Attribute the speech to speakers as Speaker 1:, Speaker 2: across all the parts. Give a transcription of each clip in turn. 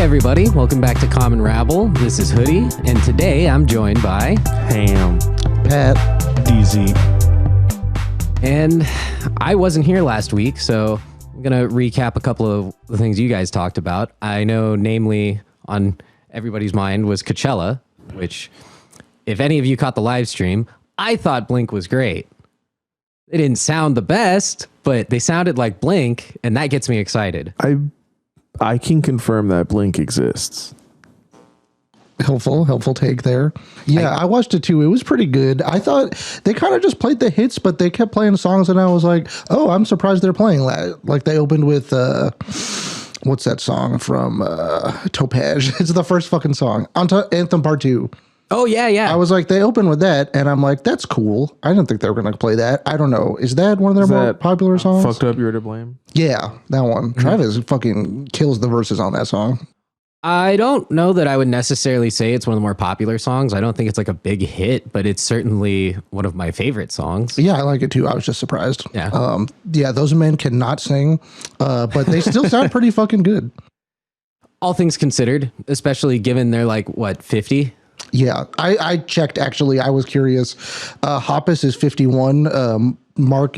Speaker 1: everybody, welcome back to Common Rabble. This is Hoodie, and today I'm joined by
Speaker 2: Ham,
Speaker 3: Pat,
Speaker 4: DZ.
Speaker 1: And I wasn't here last week, so I'm going to recap a couple of the things you guys talked about. I know, namely, on everybody's mind was Coachella, which, if any of you caught the live stream, I thought Blink was great. They didn't sound the best, but they sounded like Blink, and that gets me excited.
Speaker 2: I can confirm that Blink exists.
Speaker 3: helpful take there. Yeah, I watched it too. It was pretty good. I thought they kind of just played the hits, but they kept playing songs, and I was like, oh, I'm surprised they're playing that. Like they opened with what's that song from Topaz? It's the first fucking song. Anthem Part 2.
Speaker 1: Oh, yeah.
Speaker 3: I was like, they opened with that, and I'm like, that's cool. I didn't think they were going to play that. I don't know. Is that one of their more popular songs?
Speaker 2: Fucked Up, You're to Blame?
Speaker 3: Yeah, that one. Travis fucking kills the verses on that song.
Speaker 1: I don't know that I would necessarily say it's one of the more popular songs. I don't think it's like a big hit, but it's certainly one of my favorite songs.
Speaker 3: Yeah, I like it too. I was just surprised.
Speaker 1: Yeah.
Speaker 3: Yeah, those men cannot sing, but they still sound pretty fucking good.
Speaker 1: All things considered, especially given they're like, what, 50?
Speaker 3: Yeah, I checked actually. I was curious. Hoppus is 51. Mark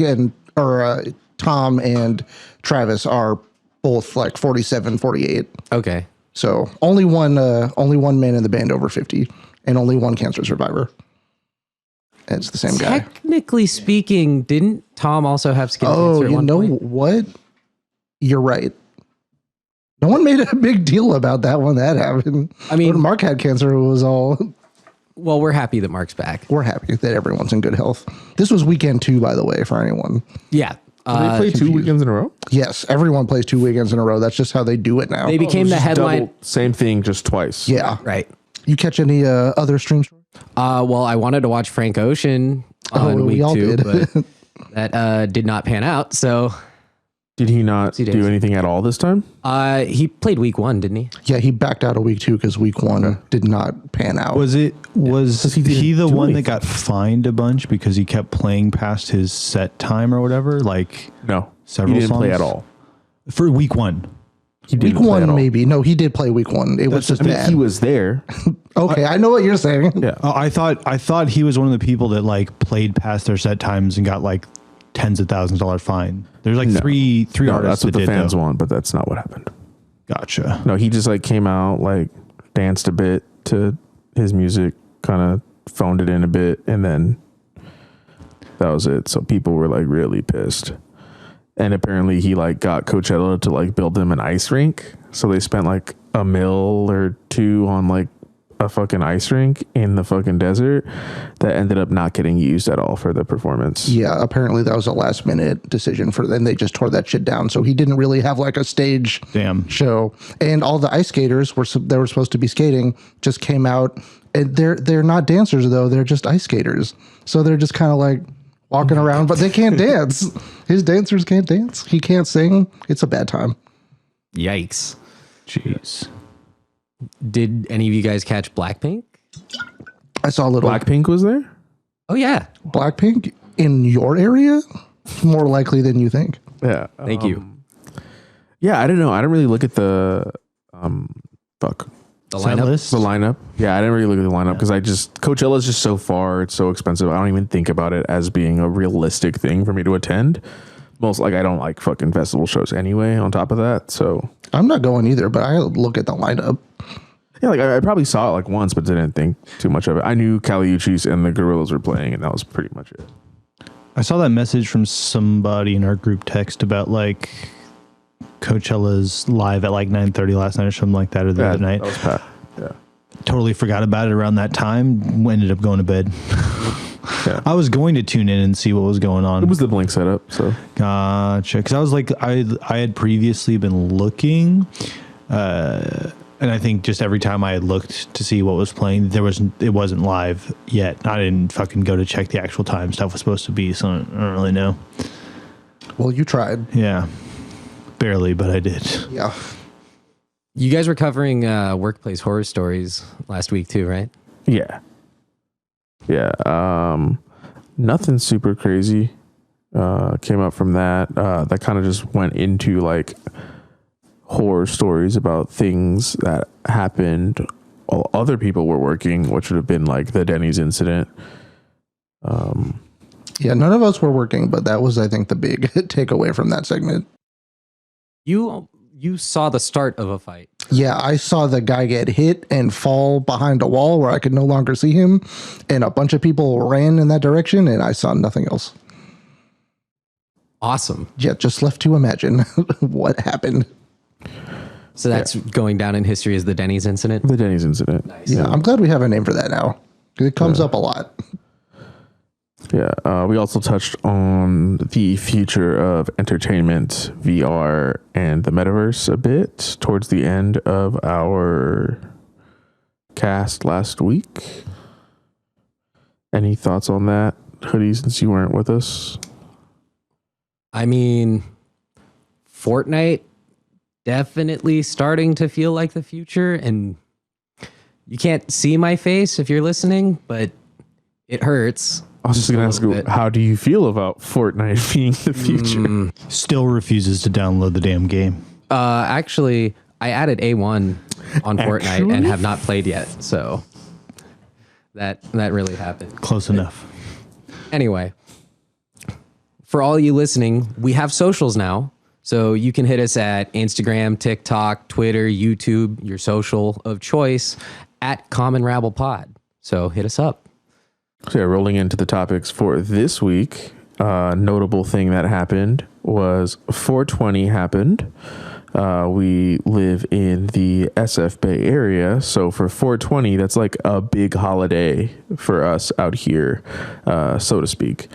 Speaker 3: or Tom and Travis are both like 47, 48.
Speaker 1: Okay.
Speaker 3: So only one man in the band over 50, and only one cancer survivor. It's the same guy.
Speaker 1: Technically speaking, didn't Tom also have skin cancer?
Speaker 3: Oh,
Speaker 1: at
Speaker 3: you
Speaker 1: one
Speaker 3: know
Speaker 1: point?
Speaker 3: what? You're right. No one made a big deal about that when that happened.
Speaker 1: I mean,
Speaker 3: when Mark had cancer, it was all.
Speaker 1: Well, we're happy that Mark's back.
Speaker 3: We're happy that everyone's in good health. This was weekend 2, by the way, for anyone.
Speaker 1: Yeah.
Speaker 2: They play 2 weekends in a row?
Speaker 3: Yes, everyone plays 2 weekends in a row. That's just how they do it now.
Speaker 1: They became the headline.
Speaker 2: Same thing, just twice.
Speaker 3: Yeah.
Speaker 1: Right.
Speaker 3: You catch any other streams?
Speaker 1: Well, I wanted to watch Frank Ocean on week 2, but that did not pan out. So
Speaker 2: Did he not do anything at all this time?
Speaker 1: he played week 1, didn't he?
Speaker 3: Yeah, he backed out of week 2 because week 1 did not pan out.
Speaker 4: Was he the one
Speaker 2: anything.
Speaker 4: that got fined a bunch because he kept playing past his set time or whatever? Like
Speaker 2: No.
Speaker 4: several
Speaker 2: He didn't play
Speaker 4: songs?
Speaker 2: at all.
Speaker 4: For week 1.
Speaker 2: He
Speaker 3: Week
Speaker 2: didn't play at
Speaker 3: 1,
Speaker 2: all.
Speaker 3: maybe. No, he did play week 1. It was just
Speaker 2: I mean,
Speaker 3: bad.
Speaker 2: he was there.
Speaker 3: Okay, I know what you're saying.
Speaker 2: Yeah.
Speaker 4: I thought he was one of the people that like played past their set times and got like tens of thousands of dollar fine. There's like three
Speaker 2: No,
Speaker 4: artists
Speaker 2: that's what
Speaker 4: that
Speaker 2: the
Speaker 4: did,
Speaker 2: fans
Speaker 4: though.
Speaker 2: want, but that's not what happened.
Speaker 4: Gotcha.
Speaker 2: No, he just like came out, like danced a bit to his music, kind of phoned it in a bit, and then that was it. So people were like really pissed. And apparently he like got Coachella to like build them an ice rink. So they spent like $1 million or $2 million on like a fucking ice rink in the fucking desert that ended up not getting used at all for the performance.
Speaker 3: Yeah, apparently that was a last minute decision for them. They just tore that shit down. So he didn't really have like a stage show. And all the ice skaters they were supposed to be skating just came out, and they're not dancers though. They're just ice skaters. So they're just kind of like walking around, but they can't dance. His dancers can't dance. He can't sing. It's a bad time.
Speaker 1: Yikes.
Speaker 4: Jeez.
Speaker 1: Did any of you guys catch Blackpink?
Speaker 3: I saw a little
Speaker 2: Blackpink was there?
Speaker 1: Oh, yeah.
Speaker 3: Blackpink in your area. More likely than you think.
Speaker 2: Yeah.
Speaker 1: Thank you.
Speaker 2: Yeah, I don't know. I don't really look at the
Speaker 1: The lineup?
Speaker 4: list?
Speaker 2: The lineup. Yeah, I didn't really look at the lineup because Coachella is just so far. It's so expensive. I don't even think about it as being a realistic thing for me to attend. I don't like fucking festival shows anyway on top of that. So
Speaker 3: I'm not going either, but I look at the lineup.
Speaker 2: yeah, like I probably saw it like once, but didn't think too much of it. I knew Caliuchis and the Gorillas were playing, and that was pretty much it.
Speaker 4: I saw that message from somebody in our group text about like Coachella's live at like 9:30 last night or something like that, or the other night.
Speaker 2: That was Pat. Yeah.
Speaker 4: Totally forgot about it around that time. Ended up going to bed.
Speaker 2: Yeah.
Speaker 4: I was going to tune in and see what was going on.
Speaker 2: It was the Blink setup, so
Speaker 4: Gotcha. Because I was like, I had previously been looking, and I think just every time I had looked to see what was playing, it wasn't live yet. I didn't fucking go to check the actual time stuff was supposed to be, so I don't really know.
Speaker 3: Well, you tried.
Speaker 4: Yeah, barely, but I did.
Speaker 3: Yeah.
Speaker 1: You guys were covering workplace horror stories last week too, right?
Speaker 2: yeah. Nothing super crazy came up from that. That kind of just went into like horror stories about things that happened while other people were working, which would have been like the Denny's incident.
Speaker 3: Yeah, none of us were working, but that was, I think, the big takeaway from that segment.
Speaker 1: You saw the start of a fight.
Speaker 3: Yeah, I saw the guy get hit and fall behind a wall where I could no longer see him, and a bunch of people ran in that direction, and I saw nothing else.
Speaker 1: Awesome.
Speaker 3: Yeah, just left to imagine what happened.
Speaker 1: So that's going down in history as the Denny's incident?
Speaker 2: The Denny's incident.
Speaker 1: Nice.
Speaker 3: Yeah, I'm glad we have a name for that now. It comes up a lot.
Speaker 2: Yeah, we also touched on the future of entertainment, VR, and the metaverse a bit towards the end of our cast last week. Any thoughts on that, Hoodie, since you weren't with us?
Speaker 1: I mean, Fortnite definitely starting to feel like the future, and you can't see my face if you're listening, but it hurts.
Speaker 2: I was just going to ask you, how do you feel about Fortnite being the future?
Speaker 4: Still refuses to download the damn game.
Speaker 1: Actually, I added A1 on Fortnite and have not played yet, so that really happened.
Speaker 4: Close enough.
Speaker 1: Anyway, for all you listening, we have socials now. So you can hit us at Instagram, TikTok, Twitter, YouTube, your social of choice, at Common Rabble Pod. So hit us up.
Speaker 2: So yeah, rolling into the topics for this week, notable thing that happened was 420 happened. We live in the SF Bay area, so for 420, that's like a big holiday for us out here, so to speak.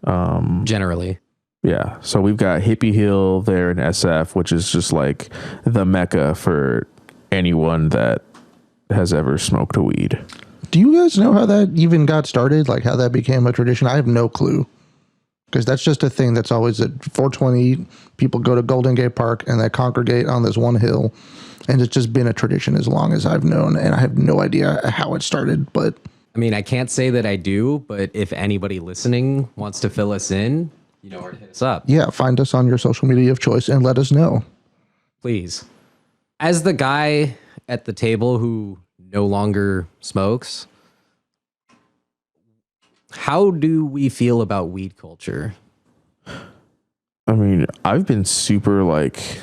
Speaker 1: Generally.
Speaker 2: Yeah, so we've got Hippie Hill there in SF, which is just like the mecca for anyone that has ever smoked a weed.
Speaker 3: Do you guys know how that even got started? Like how that became a tradition? I have no clue. Because that's just a thing that's always at 420. People go to Golden Gate Park and they congregate on this one hill. And it's just been a tradition as long as I've known. And I have no idea how it started. But
Speaker 1: I mean, I can't say that I do, but if anybody listening wants to fill us in, you know where to hit us up.
Speaker 3: yeah, find us on your social media of choice and let us know.
Speaker 1: Please. As the guy at the table who no longer smokes, how do we feel about weed culture?
Speaker 2: I mean, I've been super like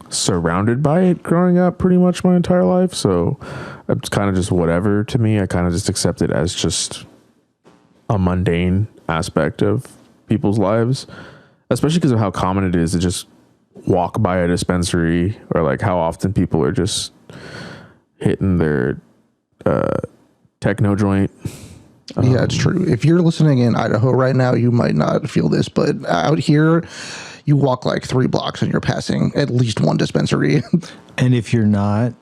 Speaker 2: surrounded by it growing up pretty much my entire life. So it's kind of just whatever to me. I kind of just accept it as just a mundane aspect of people's lives, especially because of how common it is to just walk by a dispensary, or like how often people are just hitting their techno joint.
Speaker 3: Yeah, it's true. If you're listening in Idaho right now, you might not feel this, but out here, you walk like 3 blocks and you're passing at least one dispensary.
Speaker 4: And if you're not,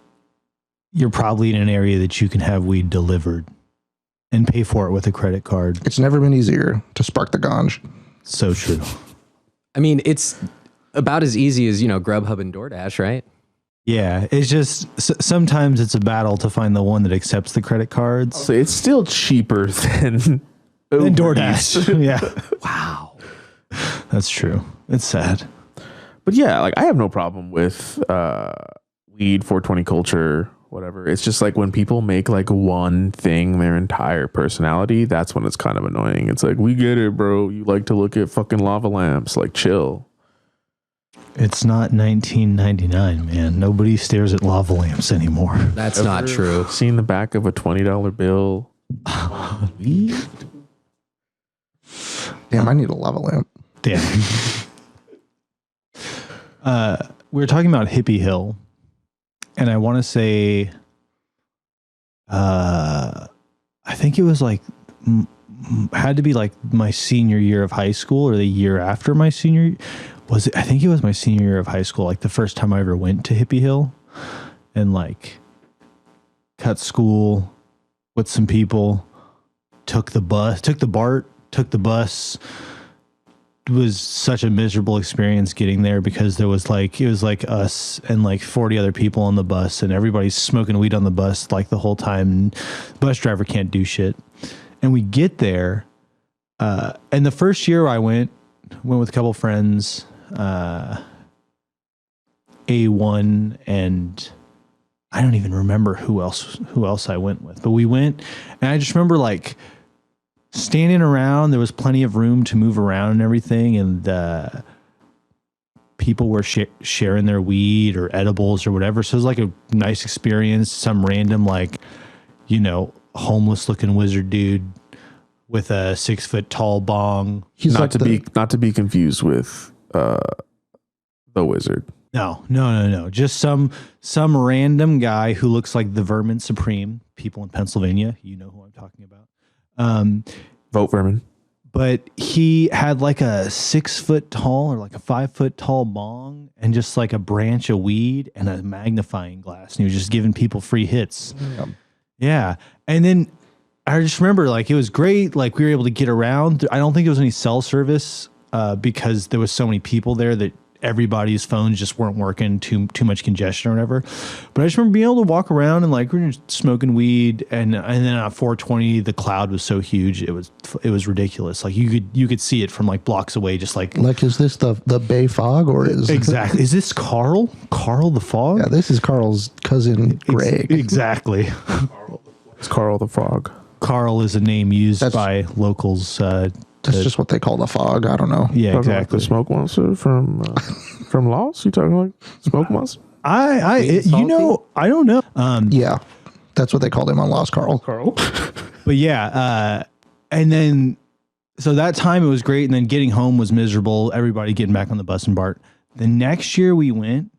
Speaker 4: you're probably in an area that you can have weed delivered and pay for it with a credit card.
Speaker 3: It's never been easier to spark the ganj.
Speaker 4: So true.
Speaker 1: I mean, it's about as easy as, Grubhub and DoorDash, right?
Speaker 4: Yeah, it's just sometimes it's a battle to find the one that accepts the credit cards.
Speaker 2: So it's still cheaper than
Speaker 4: DoorDash. Yeah.
Speaker 1: Wow.
Speaker 4: That's true. It's sad.
Speaker 2: But yeah, like I have no problem with weed, 420 culture, whatever. It's just like when people make like one thing their entire personality, that's when it's kind of annoying. It's like, we get it, bro. You like to look at fucking lava lamps. Like, chill.
Speaker 4: It's not 1999, man. Nobody stares at lava lamps anymore.
Speaker 1: That's not true.
Speaker 2: Seen the back of a $20 bill.
Speaker 3: Damn, I need a lava lamp.
Speaker 4: Damn. We were talking about Hippie Hill, and I want to say, I think it was like, had to be like my senior year of high school or the year after my senior. I think it was my senior year of high school, like the first time I ever went to Hippie Hill, and like cut school with some people, took the bus. It was such a miserable experience getting there because it was like us and like 40 other people on the bus, and everybody's smoking weed on the bus like the whole time. And the bus driver can't do shit. And we get there, and the first year I went with a couple friends. A1 and I don't even remember who else I went with, but we went and I just remember like standing around. There was plenty of room to move around and everything. And, people were sharing their weed or edibles or whatever. So it was like a nice experience. Some random, like, homeless looking wizard dude with a 6 foot tall bong.
Speaker 2: He's not to be confused with the wizard.
Speaker 4: No. Just some random guy who looks like the Vermin Supreme. People in Pennsylvania, you know who I'm talking about.
Speaker 2: Vote Vermin.
Speaker 4: But he had like a 6 foot tall or like a 5 foot tall bong and just like a branch of weed and a magnifying glass. And he was just giving people free hits. Yeah. And then I just remember like it was great. Like we were able to get around. I don't think there was any cell service because there was so many people there that everybody's phones just weren't working, too much congestion or whatever. But I just remember being able to walk around and like we were just smoking weed, and then at 420 the cloud was so huge it was ridiculous. Like you could see it from like blocks away, just like
Speaker 3: is this the Bay Fog or is
Speaker 4: exactly is this Carl the Fog?
Speaker 3: Yeah, this is Carl's cousin Greg.
Speaker 4: Exactly.
Speaker 2: It's Carl the Frog.
Speaker 4: Carl is a name used by locals.
Speaker 3: That's just what they call the fog. I don't know.
Speaker 4: Yeah,
Speaker 2: talking
Speaker 4: exactly.
Speaker 2: Like the smoke monster from Lost. You talking like smoke monster?
Speaker 4: I don't know.
Speaker 3: Yeah, that's what they called him on Lost, Carl.
Speaker 4: But yeah, and then so that time it was great, and then getting home was miserable. Everybody getting back on the bus and BART. The next year we went,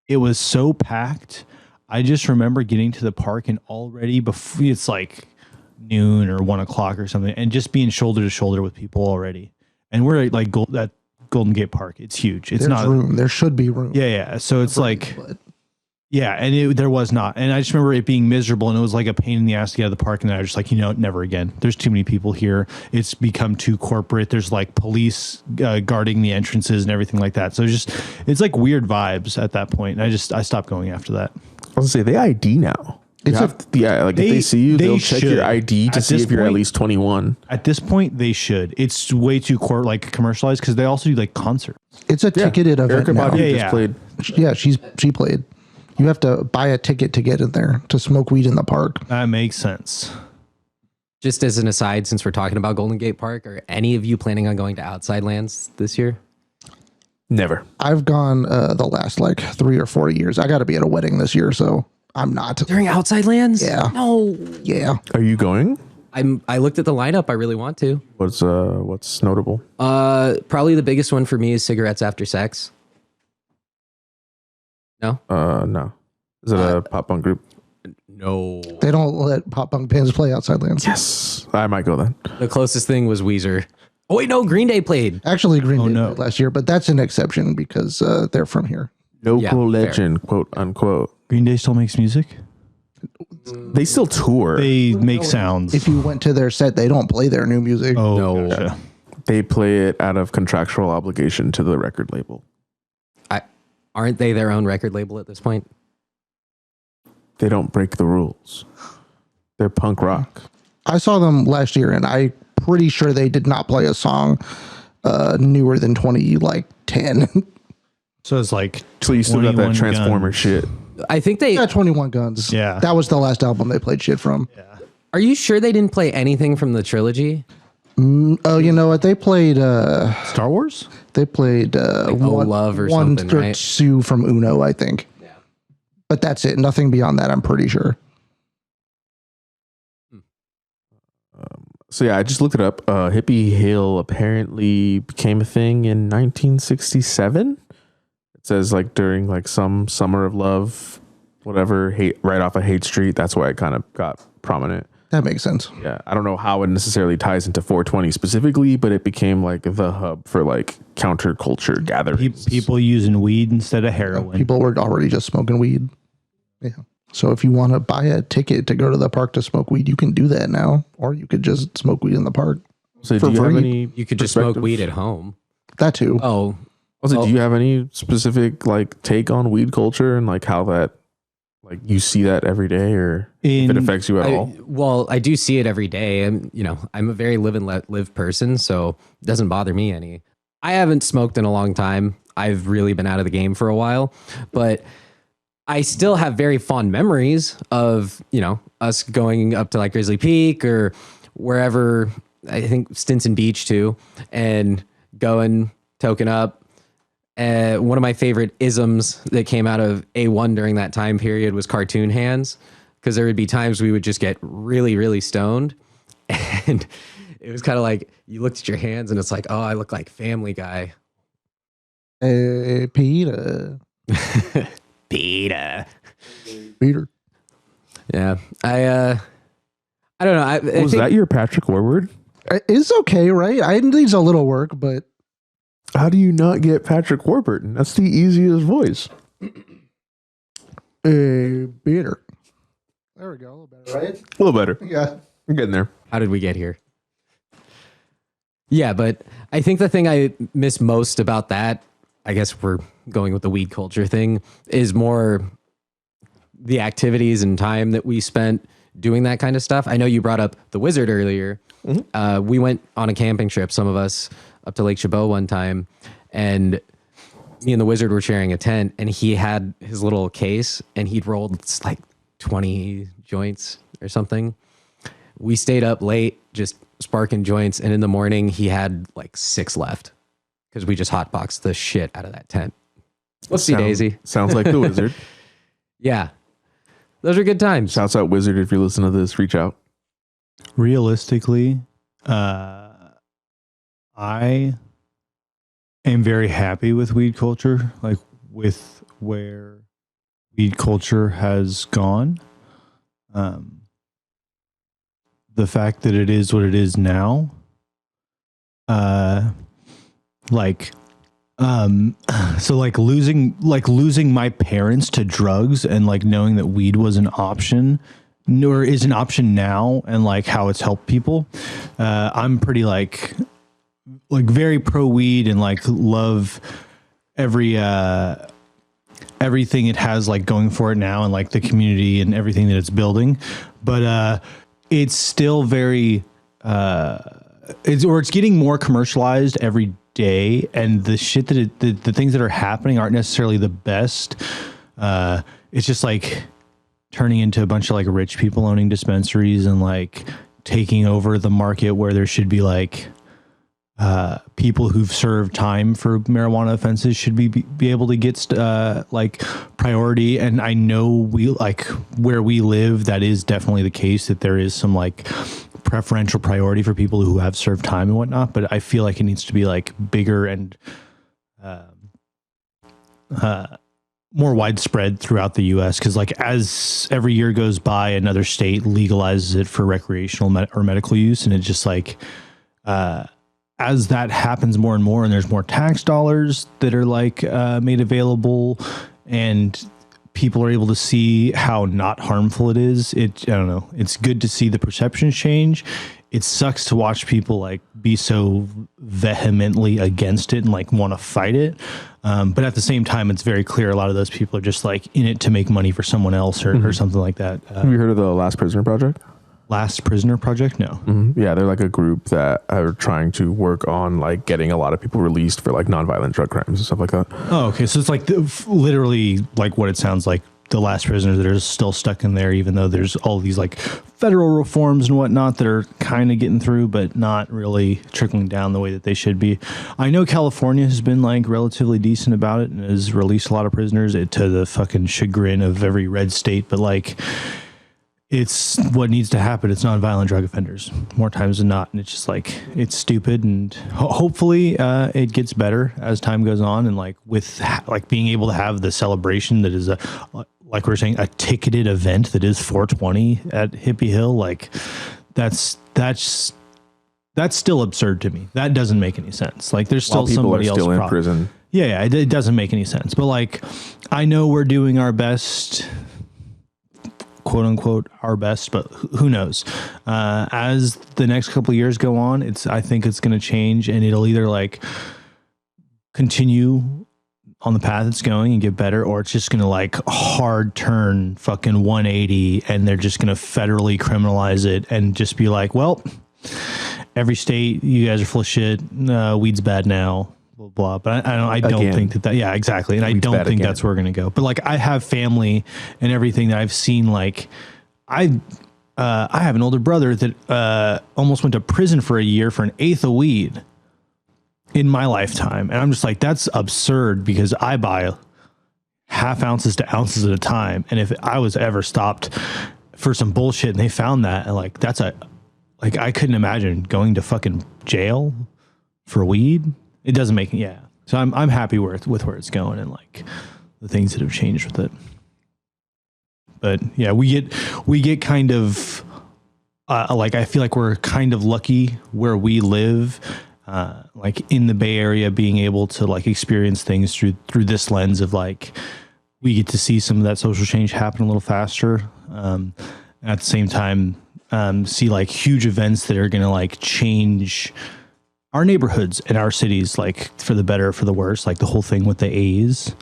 Speaker 4: it was so packed. I just remember getting to the park and already before it's like noon or 1 o'clock or something, and just being shoulder to shoulder with people already. And we're at like that Golden Gate Park. It's huge. It's not
Speaker 3: room. There should be room.
Speaker 4: Yeah. So it's like, yeah, and there was not. And I just remember it being miserable, and it was like a pain in the ass to get out of the park. And I was just like, never again. There's too many people here. It's become too corporate. There's like police guarding the entrances and everything like that. So it's like weird vibes at that point. And I stopped going after that.
Speaker 2: I was gonna say they ID now. If they see you, they'll check your ID to see if you're at least 21.
Speaker 4: At this point, they should. It's way too commercialized because they also do like concerts.
Speaker 3: It's a ticketed event
Speaker 2: Erica
Speaker 3: now.
Speaker 2: Badu just played.
Speaker 3: Yeah, she played. You have to buy a ticket to get in there to smoke weed in the park.
Speaker 4: That makes sense.
Speaker 1: Just as an aside, since we're talking about Golden Gate Park, are any of you planning on going to Outside Lands this year?
Speaker 2: Never.
Speaker 3: I've gone the last like 3 or 4 years. I got to be at a wedding this year, so I'm not.
Speaker 1: During Outside Lands?
Speaker 3: Yeah.
Speaker 1: No.
Speaker 3: Yeah.
Speaker 2: Are you going?
Speaker 1: I looked at the lineup. I really want to.
Speaker 2: What's notable?
Speaker 1: Probably the biggest one for me is Cigarettes After Sex. No?
Speaker 2: No. Is it a pop punk group?
Speaker 1: No.
Speaker 3: They don't let pop punk bands play Outside Lands.
Speaker 2: Yes. I might go then.
Speaker 1: The closest thing was Weezer. Oh wait, no, Green Day played.
Speaker 3: Actually, Green Day played last year, but that's an exception because they're from here.
Speaker 2: Local legend, quote unquote.
Speaker 4: Green Day still makes music?
Speaker 2: They still tour.
Speaker 4: They make sounds.
Speaker 3: If you went to their set, they don't play their new music.
Speaker 4: Oh,
Speaker 1: No.
Speaker 4: Gotcha.
Speaker 2: They play it out of contractual obligation to the record label.
Speaker 1: Aren't they their own record label at this point?
Speaker 2: They don't break the rules. They're punk rock.
Speaker 3: I saw them last year, and I'm pretty sure they did not play a song newer than 2010.
Speaker 4: So it's like
Speaker 2: So you still got that
Speaker 4: 21
Speaker 2: Transformer
Speaker 4: Guns.
Speaker 2: shit.
Speaker 1: I think they...
Speaker 3: Yeah, 21 Guns.
Speaker 4: Yeah.
Speaker 3: That was the last album they played shit from.
Speaker 4: Yeah.
Speaker 1: Are you sure they didn't play anything from the trilogy?
Speaker 3: Oh, you know what? They played
Speaker 4: Star Wars?
Speaker 3: They played one,
Speaker 1: Love or
Speaker 3: one
Speaker 1: something,
Speaker 3: or
Speaker 1: right?
Speaker 3: two from Uno, I think.
Speaker 1: Yeah.
Speaker 3: But that's it. Nothing beyond that, I'm pretty sure.
Speaker 2: So yeah, I just looked it up. Hippie Hill apparently became a thing in 1967. It says like during like some summer of love, whatever, right off of Haight Street. That's why it kind of got prominent.
Speaker 3: That makes sense.
Speaker 2: Yeah, I don't know how it necessarily ties into 420 specifically, but it became like the hub for like counterculture gatherings.
Speaker 4: People using weed instead of heroin.
Speaker 3: People were already just smoking weed. Yeah. So if you want to buy a ticket to go to the park to smoke weed, you can do that now. Or you could just smoke weed in the park.
Speaker 2: So
Speaker 3: for
Speaker 2: do you have
Speaker 3: free.
Speaker 2: any?
Speaker 1: You could just smoke
Speaker 2: perspective?
Speaker 1: weed at home.
Speaker 3: That too.
Speaker 1: Oh,
Speaker 2: Also, do you have any specific like take on weed culture and like how that, like you see that every day, or if it affects you at all?
Speaker 1: Well, I do see it every day. I'm a very live and let live person, so it doesn't bother me any. I haven't smoked in a long time. I've really been out of the game for a while, but I still have very fond memories of, us going up to like Grizzly Peak or wherever, I think Stinson Beach too, and going, token up. One of my favorite isms that came out of A1 during that time period was cartoon hands, because there would be times we would just get really, really stoned. And it was kind of like you looked at your hands and it's like, oh, I look like Family Guy.
Speaker 3: Hey, Peter.
Speaker 1: Peter.
Speaker 3: Yeah.
Speaker 1: I don't know. I
Speaker 2: Was
Speaker 1: think
Speaker 2: that your Patrick Warburton?
Speaker 3: It's okay, right? I needs a little work, but
Speaker 2: How do you not get Patrick Warburton? That's the easiest voice.
Speaker 3: Peter. There we go. A little better, right?
Speaker 2: A little better.
Speaker 3: Yeah.
Speaker 2: I'm getting there.
Speaker 1: How did we get here? Yeah, but I think the thing I miss most about that, I guess we're going with the weed culture thing, is more the activities and time that we spent doing that kind of stuff. I know you brought up the Wizard earlier. Mm-hmm. We went on a camping trip, some of us, up to Lake Chabot one time, and me and the Wizard were sharing a tent, and he had his little case, and he'd rolled like 20 joints or something. We stayed up late just sparking joints, and in the morning he had like 6 left because we just hotboxed the shit out of that tent. Whoopsie daisy.
Speaker 2: Sounds like the Wizard.
Speaker 1: Yeah. Those are good times.
Speaker 2: Shouts out Wizard if you're listening to this, reach out.
Speaker 4: Realistically, I am very happy with weed culture, like with where weed culture has gone. The fact that it is what it is now, so losing my parents to drugs and like knowing that weed was an option, or is an option now, and like how it's helped people. I'm pretty like very pro weed and like love everything it has like going for it now, and like the community and everything that it's building. But it's still very it's getting more commercialized every day, and the shit that the things that are happening aren't necessarily the best. It's just like turning into a bunch of like rich people owning dispensaries and like taking over the market where there should be like people who've served time for marijuana offenses should be able to get like priority. And I know we like where we live, that is definitely the case, that there is some like preferential priority for people who have served time and whatnot. But I feel like it needs to be like bigger and more widespread throughout the US, because like as every year goes by, another state legalizes it for recreational or medical use, and it's just like as that happens more and more, and there's more tax dollars that are like made available, and people are able to see how not harmful it is. I don't know. It's good to see the perception change. It sucks to watch people like be so vehemently against it and like want to fight it. But at the same time, it's very clear a lot of those people are just like in it to make money for someone else or something like that.
Speaker 2: Have you heard of the Last Prisoner Project?
Speaker 4: Last Prisoner Project? No.
Speaker 2: Mm-hmm. Yeah, they're like a group that are trying to work on like getting a lot of people released for like nonviolent drug crimes and stuff like that.
Speaker 4: Oh, okay. So it's like literally like what it sounds like, the last prisoners that are still stuck in there, even though there's all these like federal reforms and whatnot that are kind of getting through, but not really trickling down the way that they should be. I know California has been like relatively decent about it and has released a lot of prisoners to the fucking chagrin of every red state, but like it's what needs to happen. It's nonviolent drug offenders more times than not. And it's just like, it's stupid. And hopefully it gets better as time goes on. And like with like being able to have the celebration that is like we're saying, a ticketed event that is 420 at Hippie Hill. Like that's still absurd to me. That doesn't make any sense. Like there's still somebody else
Speaker 2: in prison.
Speaker 4: Yeah. It doesn't make any sense. But like, I know we're doing our best, quote unquote, our best, but who knows? As the next couple of years go on, I think it's going to change, and it'll either like continue on the path it's going and get better, or it's just going to like hard turn fucking 180, and they're just going to federally criminalize it and just be like, well, every state, you guys are full of shit. Weed's bad now. blah, blah. But I don't think that, yeah, exactly. And I don't think that's where we're going to go. But like, I have family and everything that I've seen. Like, I have an older brother that almost went to prison for a year for an eighth of weed in my lifetime. And I'm just like, that's absurd, because I buy half ounces to ounces at a time. And if I was ever stopped for some bullshit and they found that, and like, I couldn't imagine going to fucking jail for weed. It doesn't make, yeah. So I'm happy with where it's going and like the things that have changed with it. But yeah, we get kind of like, I feel like we're kind of lucky where we live, like in the Bay Area, being able to like experience things through this lens of like, we get to see some of that social change happen a little faster. At the same time, see like huge events that are going to like change our neighborhoods and our cities, like for the better, for the worse, like the whole thing with the A's,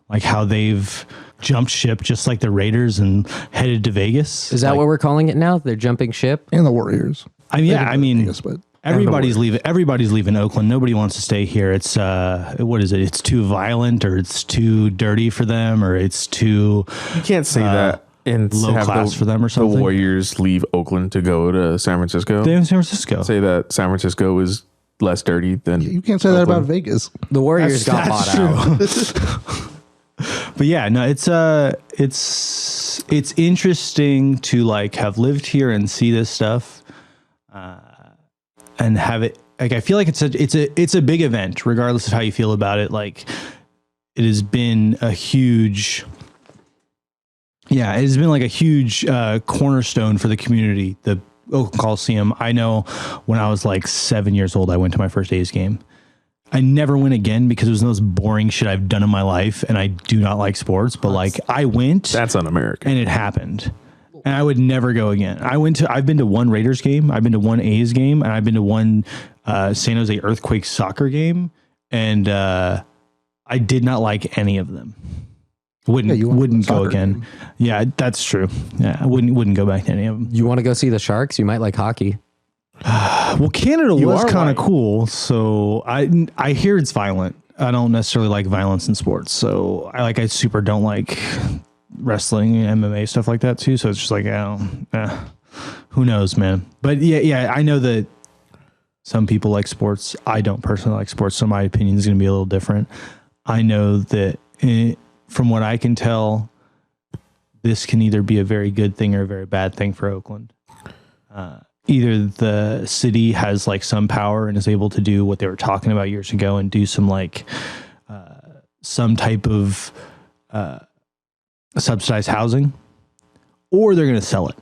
Speaker 4: like how they've jumped ship just like the Raiders and headed to Vegas.
Speaker 1: Is that like, what we're calling it now? They're jumping ship?
Speaker 3: And the Warriors.
Speaker 4: Vegas, but everybody's leaving Oakland. Nobody wants to stay here. It's what is it? It's too violent, or it's too dirty for them, or it's too,
Speaker 2: you can't say that and
Speaker 4: low class for them or something.
Speaker 2: The Warriors leave Oakland to go to San Francisco.
Speaker 4: They're in San Francisco.
Speaker 2: Say that San Francisco is less dirty than
Speaker 3: you can't say
Speaker 2: Oakland.
Speaker 3: that about Vegas.
Speaker 1: The Warriors got bought out.
Speaker 4: But yeah, no, it's interesting to like have lived here and see this stuff, and have it like, I feel like it's a big event, regardless of how you feel about it. Like, it has been a huge, it has been like a huge cornerstone for the community, the Oakland Coliseum. I know when I was like 7 years old, I went to my first A's game. I never went again because it was the most boring shit I've done in my life, and I do not like sports, but like I went.
Speaker 2: That's un-American.
Speaker 4: And it happened. And I would never go again. I've been to one Raiders game, I've been to one A's game, and I've been to one San Jose Earthquakes soccer game, and I did not like any of them. Wouldn't go again. Game. Yeah, that's true. Yeah, I wouldn't go back to any of them.
Speaker 1: You want to go see the Sharks? You might like hockey.
Speaker 4: Well, Canada was kind of cool, so I hear it's violent. I don't necessarily like violence in sports, so I super don't like wrestling and MMA stuff like that too. So it's just like, who knows, man. But yeah, I know that some people like sports. I don't personally like sports, so my opinion is going to be a little different. I know that from what I can tell, this can either be a very good thing or a very bad thing for Oakland. Either the city has like some power and is able to do what they were talking about years ago and do some like some type of subsidized housing, or they're going to sell it.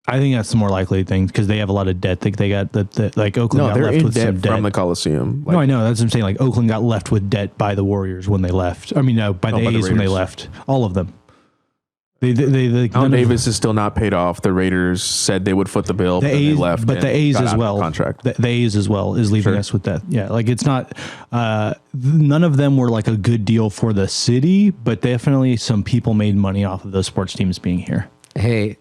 Speaker 4: I think that's the more likely thing, because they have a lot of debt. They got that like Oakland got left with some debt
Speaker 2: from the Coliseum.
Speaker 4: No, I know, that's what I'm saying. Like Oakland got left with debt by the Warriors when they left. I mean, no, by the A's when they left. All of them.
Speaker 2: Al Davis is still not paid off. The Raiders said they would foot the bill, but they left.
Speaker 4: But the A's as well.
Speaker 2: Contract.
Speaker 4: The A's as well is leaving us with that. Yeah, like it's not. None of them were like a good deal for the city, but definitely some people made money off of those sports teams being here.
Speaker 1: Hey,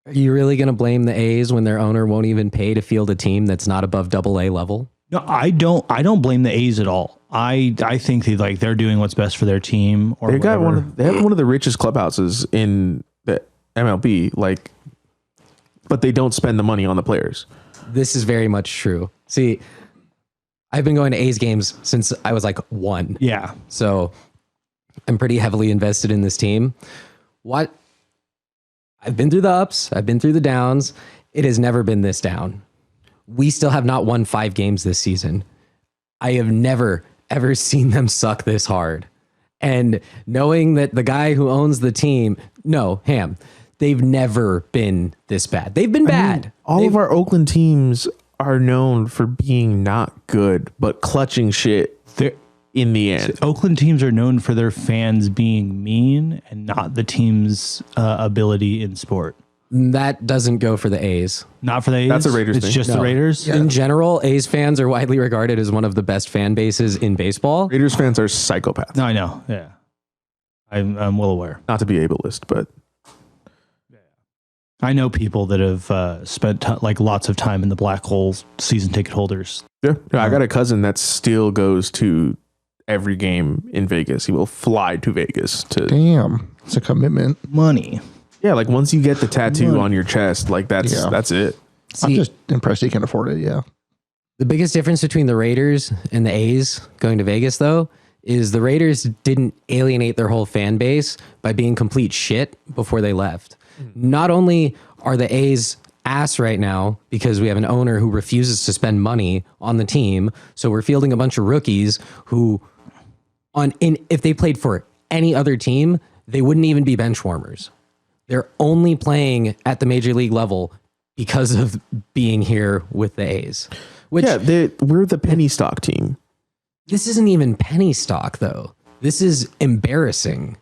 Speaker 1: are you really going to blame the A's when their owner won't even pay to field a team that's not above AA level?
Speaker 4: No, I don't blame the A's at all. I think they're doing what's best for their team. Or they have
Speaker 2: one of the richest clubhouses in the MLB. Like, but they don't spend the money on the players.
Speaker 1: This is very much true. See, I've been going to A's games since I was like 1.
Speaker 4: Yeah,
Speaker 1: so I'm pretty heavily invested in this team. I've been through the ups. I've been through the downs. It has never been this down. We still have not won 5 games this season. I have never, ever seen them suck this hard. And knowing that the guy who owns the team, they've never been this bad. They've been bad.
Speaker 2: All of our Oakland teams are known for being not good, but clutching shit in the end.
Speaker 4: Oakland teams are known for their fans being mean and not the team's ability in sport.
Speaker 1: That doesn't go for the A's.
Speaker 4: Not for the A's?
Speaker 2: That's a Raiders
Speaker 4: thing.
Speaker 2: It's
Speaker 4: just the Raiders?
Speaker 1: Yeah. In general, A's fans are widely regarded as one of the best fan bases in baseball.
Speaker 2: Raiders fans are psychopaths.
Speaker 4: No, I know. Yeah. I'm well aware.
Speaker 2: Not to be ableist, but...
Speaker 4: I know people that have spent like lots of time in the black hole, season ticket holders.
Speaker 2: Yeah. I got a cousin that still goes to every game in Vegas. He will fly to Vegas to.
Speaker 3: Damn, it's a commitment.
Speaker 4: Money.
Speaker 2: Yeah, like once you get the tattoo on your chest, like that's it.
Speaker 3: I'm just impressed he can afford it. Yeah.
Speaker 1: The biggest difference between the Raiders and the A's going to Vegas, though, is the Raiders didn't alienate their whole fan base by being complete shit before they left. Not only are the A's ass right now because we have an owner who refuses to spend money on the team, so we're fielding a bunch of rookies who, if they played for any other team, they wouldn't even be bench warmers. They're only playing at the major league level because of being here with the A's. Which,
Speaker 2: we're the penny stock team.
Speaker 1: This isn't even penny stock, though. This is embarrassing.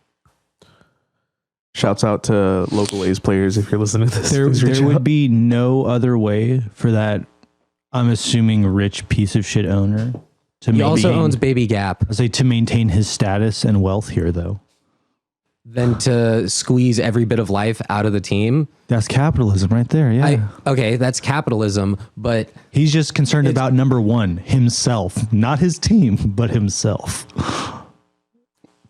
Speaker 2: Shouts out to local A's players if you're listening to this.
Speaker 4: There would be no other way for that, I'm assuming, rich piece of shit owner to
Speaker 1: He also owns Baby Gap.
Speaker 4: I say to maintain his status and wealth here, though.
Speaker 1: Than to squeeze every bit of life out of the team.
Speaker 4: That's capitalism right there. Yeah.
Speaker 1: Okay, that's capitalism, but
Speaker 4: he's just concerned about number one, himself, not his team, but himself.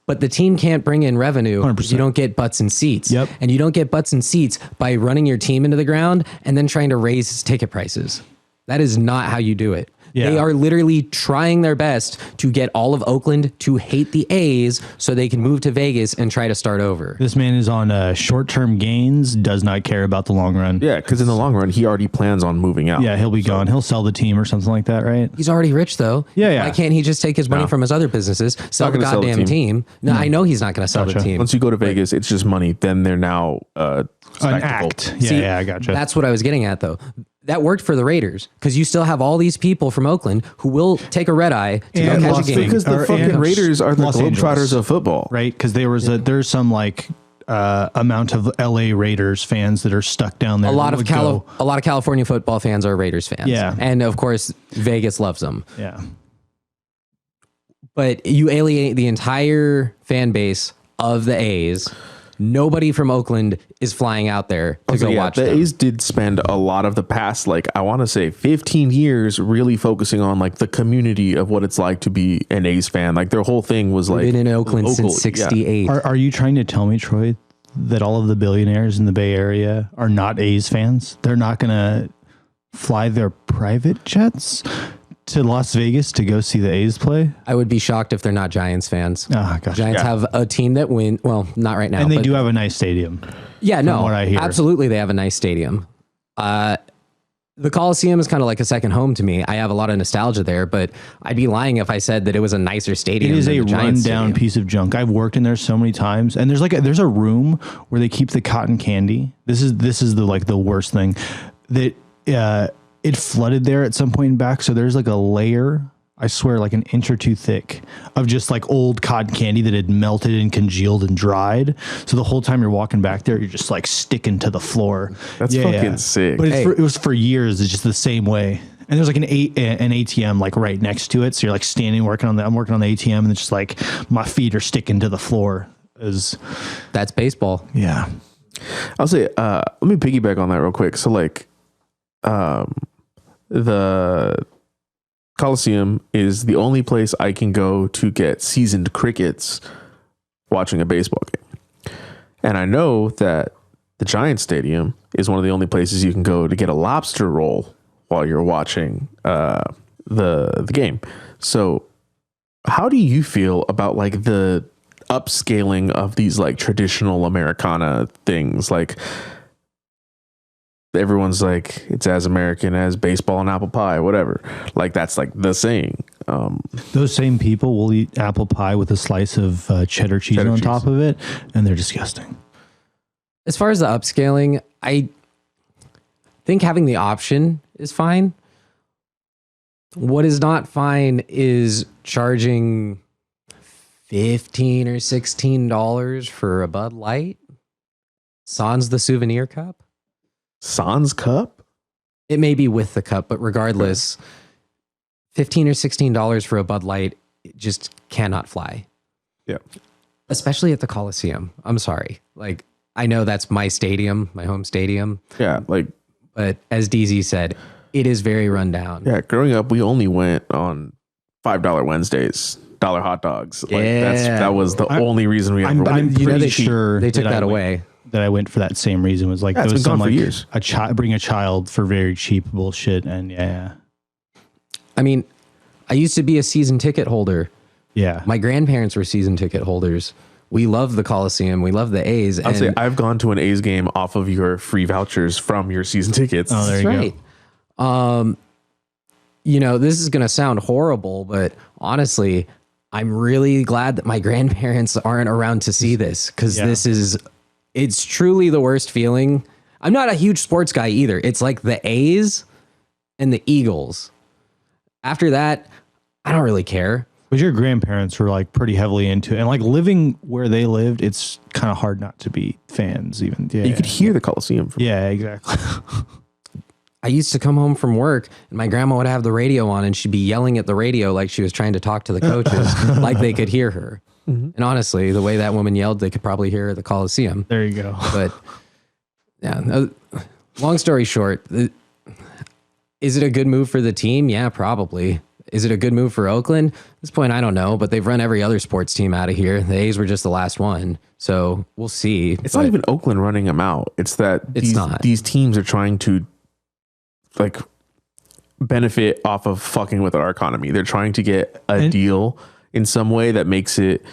Speaker 1: But the team can't bring in revenue.
Speaker 4: 100%.
Speaker 1: You don't get butts and seats.
Speaker 4: Yep.
Speaker 1: And you don't get butts and seats by running your team into the ground and then trying to raise ticket prices. That is not how you do it.
Speaker 4: Yeah.
Speaker 1: They are literally trying their best to get all of Oakland to hate the A's so they can move to Vegas and try to start over.
Speaker 4: This man is on short-term gains, does not care about the long run.
Speaker 2: Yeah, because in the long run, he already plans on moving out.
Speaker 4: Yeah, he'll be gone. He'll sell the team or something like that, right?
Speaker 1: He's already rich, though.
Speaker 4: Yeah.
Speaker 1: Why can't he just take his money from his other businesses, sell the goddamn team? No, I know he's not going to sell the team.
Speaker 2: Once you go to Vegas, it's just money. Then they're now
Speaker 4: an act. Yeah, I gotcha.
Speaker 1: That's what I was getting at, though. That worked for the Raiders because you still have all these people from Oakland who will take a red eye to go catch a game.
Speaker 2: Because the fucking Raiders are the Globetrotters of football,
Speaker 4: right? Because there's some like amount of LA Raiders fans that are stuck down there.
Speaker 1: A lot of California football fans are Raiders fans.
Speaker 4: Yeah,
Speaker 1: and of course Vegas loves them.
Speaker 4: Yeah,
Speaker 1: but you alienate the entire fan base of the A's. Nobody from Oakland is flying out there to go watch them.
Speaker 2: The A's did spend a lot of the past, like, I want to say 15 years really focusing on like the community of what it's like to be an A's fan. Like their whole thing was like,
Speaker 1: been in Oakland since 68.
Speaker 4: Yeah. Are you trying to tell me, Troy, that all of the billionaires in the Bay Area are not A's fans? They're not going to fly their private jets to Las Vegas to go see the A's play?
Speaker 1: I would be shocked if they're not Giants fans.
Speaker 4: Gotcha.
Speaker 1: Giants have a team that win. Well, not right now.
Speaker 4: And they do have a nice stadium.
Speaker 1: Yeah, no,
Speaker 4: what I hear.
Speaker 1: Absolutely. They have a nice stadium. The Coliseum is kind of like a second home to me. I have a lot of nostalgia there, but I'd be lying if I said that it was a nicer stadium.
Speaker 4: It is
Speaker 1: a
Speaker 4: rundown piece of junk. I've worked in there so many times, and there's a room where they keep the cotton candy. This is the worst thing that it flooded there at some point back. So there's like a layer, I swear, like an inch or two thick of just like old cotton candy that had melted and congealed and dried. So the whole time you're walking back there, you're just like sticking to the floor.
Speaker 2: That's fucking sick.
Speaker 4: But it was for years. It's just the same way. And there's like an ATM like right next to it. So you're like standing I'm working on the ATM, and it's just like my feet are sticking to the floor.
Speaker 1: That's baseball.
Speaker 4: Yeah.
Speaker 2: I'll say, let me piggyback on that real quick. So like, the Coliseum is the only place I can go to get seasoned crickets watching a baseball game. And I know that the Giants Stadium is one of the only places you can go to get a lobster roll while you're watching the game. So how do you feel about like the upscaling of these like traditional Americana things? Like, everyone's like, it's as American as baseball and apple pie, whatever. Like that's like the saying.
Speaker 4: Those same people will eat apple pie with a slice of cheddar cheese on top of it, and they're disgusting.
Speaker 1: As far as the upscaling, I think having the option is fine. What is not fine is charging $15 or $16 for a Bud Light. Sans the souvenir cup.
Speaker 2: Sans cup?
Speaker 1: It may be with the cup, but regardless, $15 or $16 for a Bud Light just cannot fly.
Speaker 2: Yeah.
Speaker 1: Especially at the Coliseum. I'm sorry. Like, I know that's my stadium, my home stadium.
Speaker 2: Yeah, like,
Speaker 1: But as DZ said, it is very run down.
Speaker 2: yeah, growing up, we only went on $5 Wednesdays, dollar hot dogs. Like that was the only reason we ever went.
Speaker 4: I'm pretty sure
Speaker 1: They took that away.
Speaker 4: That I went for that same reason was like
Speaker 2: Yeah,
Speaker 4: there was
Speaker 2: it's been
Speaker 4: some
Speaker 2: gone for
Speaker 4: like
Speaker 2: years.
Speaker 4: bring a child for very cheap bullshit, and yeah.
Speaker 1: I mean, I used to be a season ticket holder.
Speaker 4: Yeah.
Speaker 1: My grandparents were season ticket holders. We love the Coliseum. We love the A's.
Speaker 2: I'll say I've gone to an A's game off of your free vouchers from your season tickets.
Speaker 4: Oh, there
Speaker 1: That's
Speaker 4: you
Speaker 1: right.
Speaker 4: go.
Speaker 1: You know, this is going to sound horrible, but honestly, I'm really glad that my grandparents aren't around to see this because it's truly the worst feeling. I'm not a huge sports guy either. It's like the A's and the Eagles. After that, I don't really care.
Speaker 4: But your grandparents were like pretty heavily into it. And like living where they lived, it's kind of hard not to be fans even. Yeah.
Speaker 2: You could hear the Coliseum.
Speaker 4: Yeah, exactly.
Speaker 1: I used to come home from work and my grandma would have the radio on and she'd be yelling at the radio like she was trying to talk to the coaches like they could hear her. Mm-hmm. And honestly, the way that woman yelled, they could probably hear her at the Coliseum.
Speaker 4: There you go.
Speaker 1: But yeah, long story short, is it a good move for the team? Yeah, probably. Is it a good move for Oakland? At this point, I don't know, but they've run every other sports team out of here. The A's were just the last one. So we'll see.
Speaker 2: It's not even Oakland running them out. It's that these teams are trying to like benefit off of fucking with our economy. They're trying to get a deal in some way that makes it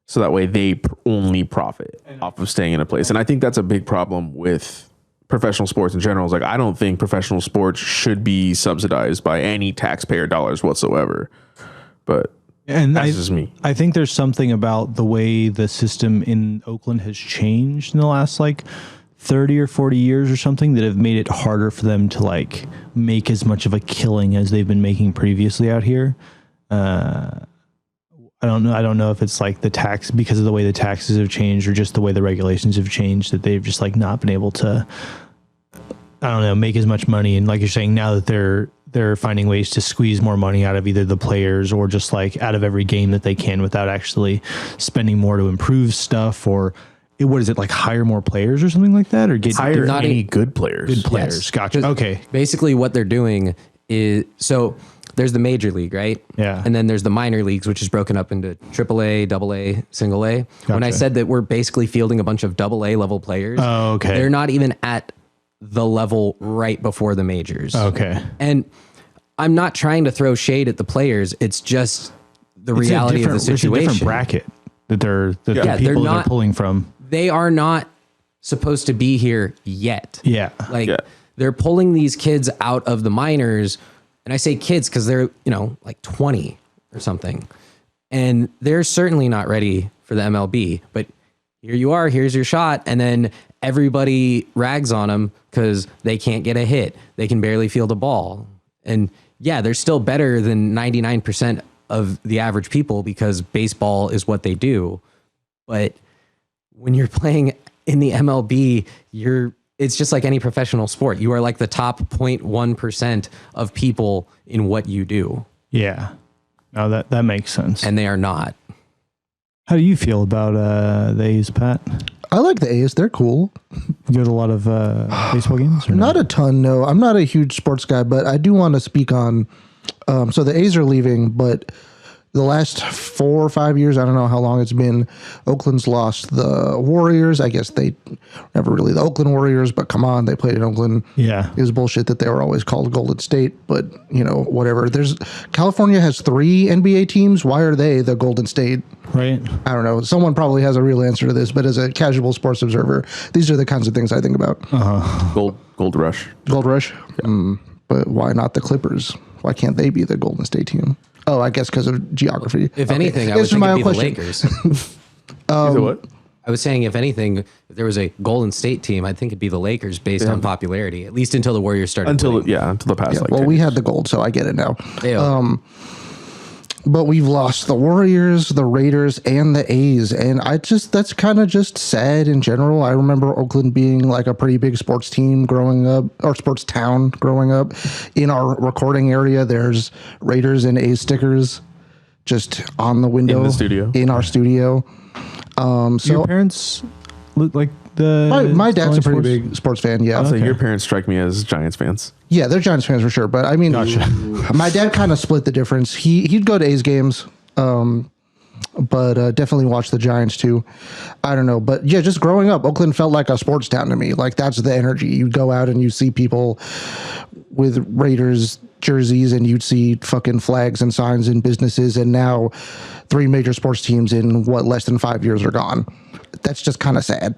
Speaker 2: so that way they only profit off of staying in a place. And I think that's a big problem with professional sports in general. Is like, I don't think professional sports should be subsidized by any taxpayer dollars whatsoever. But that's just me.
Speaker 4: I think there's something about the way the system in Oakland has changed in the last like 30 or 40 years or something that have made it harder for them to like make as much of a killing as they've been making previously out here. I don't know if it's like the tax because of the way the taxes have changed or just the way the regulations have changed that they've just like not been able to, I don't know, make as much money. And like you're saying now that they're finding ways to squeeze more money out of either the players or just like out of every game that they can without actually spending more to improve stuff or what is it like hire more players or something like that or
Speaker 2: hire not any good players.
Speaker 4: Good players. Yes. Gotcha. Okay.
Speaker 1: Basically what they're doing is there's the major league, right?
Speaker 4: Yeah.
Speaker 1: And then there's the minor leagues, which is broken up into AAA, AA, single A. Gotcha. When I said that we're basically fielding a bunch of AA level players, they're not even at the level right before the majors.
Speaker 4: Okay.
Speaker 1: And I'm not trying to throw shade at the players. It's just the reality of the situation.
Speaker 4: It's a different bracket that the people they're pulling from.
Speaker 1: They are not supposed to be here yet.
Speaker 4: Yeah.
Speaker 1: They're pulling these kids out of the minors. And I say kids because they're, like 20 or something. And they're certainly not ready for the MLB. But here you are, here's your shot. And then everybody rags on them because they can't get a hit. They can barely field a ball. And yeah, they're still better than 99% of the average people because baseball is what they do. But when you're playing in the MLB, it's just like any professional sport. You are like the top 0.1% of people in what you do.
Speaker 4: Yeah. No, that makes sense.
Speaker 1: And they are not.
Speaker 4: How do you feel about the A's, Pat?
Speaker 3: I like the A's. They're cool.
Speaker 4: You go to a lot of baseball games? Or
Speaker 3: not a ton, no. I'm not a huge sports guy, but I do want to speak on... so the A's are leaving, but... the last 4 or 5 years, I don't know how long it's been, Oakland's lost the Warriors. I guess they never really the Oakland Warriors, but come on, they played in Oakland.
Speaker 4: Yeah.
Speaker 3: It was bullshit that they were always called Golden State, but, whatever. California has 3 NBA teams. Why are they the Golden State?
Speaker 4: Right.
Speaker 3: I don't know. Someone probably has a real answer to this, but as a casual sports observer, these are the kinds of things I think about.
Speaker 2: Gold Rush.
Speaker 3: Gold Rush? Yeah. But why not the Clippers? Why can't they be the Golden State team? Oh, I guess because of geography.
Speaker 1: If anything, I would think it'd be the Lakers.
Speaker 2: What?
Speaker 1: I was saying, if anything, if there was a Golden State team, I think it'd be the Lakers based on popularity, at least until the Warriors started
Speaker 2: until
Speaker 1: playing.
Speaker 2: the past.
Speaker 3: Yeah, well, we had the gold, so I get it now.
Speaker 1: Yeah.
Speaker 3: But we've lost the Warriors, the Raiders, and the A's. And that's kind of just sad in general. I remember Oakland being like a pretty big sports team growing up, or sports town growing up. In our recording area, there's Raiders and A's stickers just on the window.
Speaker 2: In the studio.
Speaker 3: In our studio.
Speaker 4: So your parents the?
Speaker 3: My dad's a pretty
Speaker 4: sports?
Speaker 3: big sports fan. Yeah.
Speaker 2: So your parents strike me as Giants fans.
Speaker 3: Yeah, they're Giants fans for sure. But I mean, my dad kind of split the difference. He'd go to A's games, but definitely watch the Giants too. I don't know, but yeah, just growing up, Oakland felt like a sports town to me. Like that's the energy. You'd go out and you see people with Raiders jerseys, and you'd see fucking flags and signs in businesses. And now, 3 major sports teams in less than 5 years are gone. That's just kind of sad.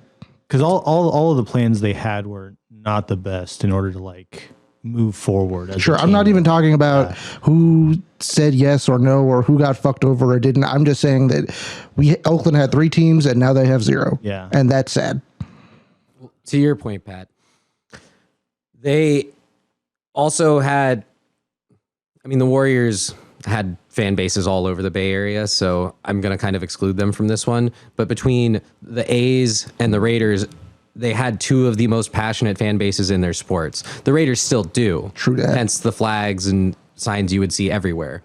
Speaker 4: Because all of the plans they had were not the best in order to like move forward.
Speaker 3: Sure, I'm not even talking about who said yes or no or who got fucked over or didn't. I'm just saying that Oakland had 3 teams and now they have 0.
Speaker 4: Yeah,
Speaker 3: and that's sad.
Speaker 1: To your point, Pat, they also had. I mean, the Warriors had fan bases all over the Bay Area, so I'm going to kind of exclude them from this one. But between the A's and the Raiders, they had 2 of the most passionate fan bases in their sports. The Raiders still do.
Speaker 3: True that.
Speaker 1: Hence the flags and signs you would see everywhere.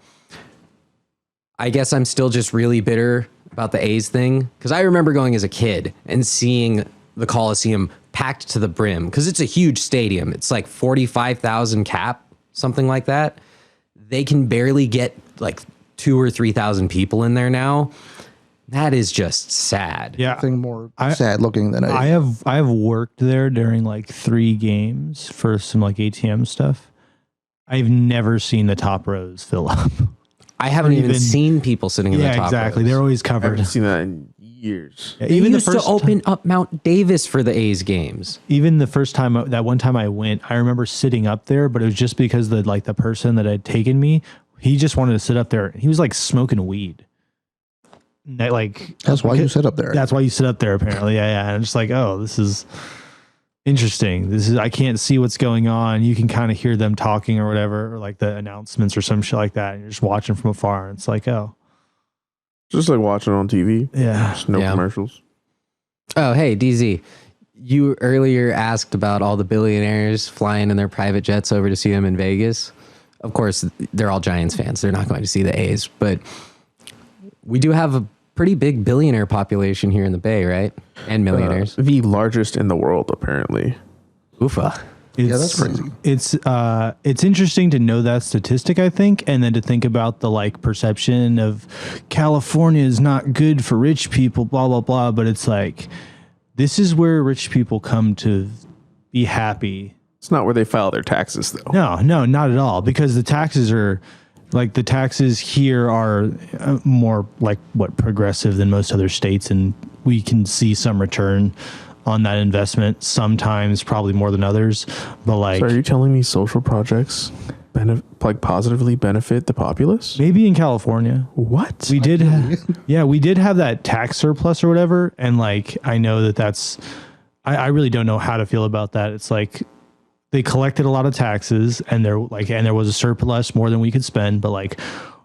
Speaker 1: I guess I'm still just really bitter about the A's thing, because I remember going as a kid and seeing the Coliseum packed to the brim, because it's a huge stadium. It's like 45,000 cap, something like that. They can barely get like 2,000 or 3,000 people in there now. That is just sad.
Speaker 4: Yeah,
Speaker 3: Nothing more sad looking than
Speaker 4: I have worked there during like 3 games for some like ATM stuff. I've never seen the top rows fill up.
Speaker 1: I haven't even seen people sitting in the top
Speaker 4: exactly.
Speaker 1: rows.
Speaker 4: They're always
Speaker 2: I
Speaker 4: covered.
Speaker 2: haven't seen that in years.
Speaker 4: Yeah,
Speaker 1: They used to open up Mount Davis for the A's games.
Speaker 4: Even the first time, that one time I went, I remember sitting up there, but it was just because the person that had taken me, he just wanted to sit up there. He was like smoking weed.
Speaker 3: That's why you sit up there.
Speaker 4: That's why you sit up there, apparently. Yeah. And I'm just like, oh, this is interesting. I can't see what's going on. You can kind of hear them talking or whatever, or like the announcements or some shit like that. And you're just watching from afar. And it's like, oh.
Speaker 2: Just like watching on TV.
Speaker 4: Yeah.
Speaker 2: Just no commercials.
Speaker 1: Oh, hey, DZ. You earlier asked about all the billionaires flying in their private jets over to see them in Vegas. Of course, they're all Giants fans. They're not going to see the A's. But we do have a pretty big billionaire population here in the Bay, right? And millionaires.
Speaker 2: The largest in the world, apparently.
Speaker 1: Oofa.
Speaker 3: Yeah, that's crazy.
Speaker 4: It's interesting to know that statistic, I think, and then to think about the like perception of California is not good for rich people, blah blah blah. But it's like this is where rich people come to be happy.
Speaker 2: It's not where they file their taxes, though.
Speaker 4: No, not at all. Because the taxes here are more like progressive than most other states, and we can see some return on that investment, sometimes probably more than others. But like,
Speaker 2: so are you telling me social projects positively benefit the populace?
Speaker 4: Maybe in California.
Speaker 2: What?
Speaker 4: We did have that tax surplus or whatever, and like I know that's I really don't know how to feel about that. It's like they collected a lot of taxes and there was a surplus, more than we could spend, but like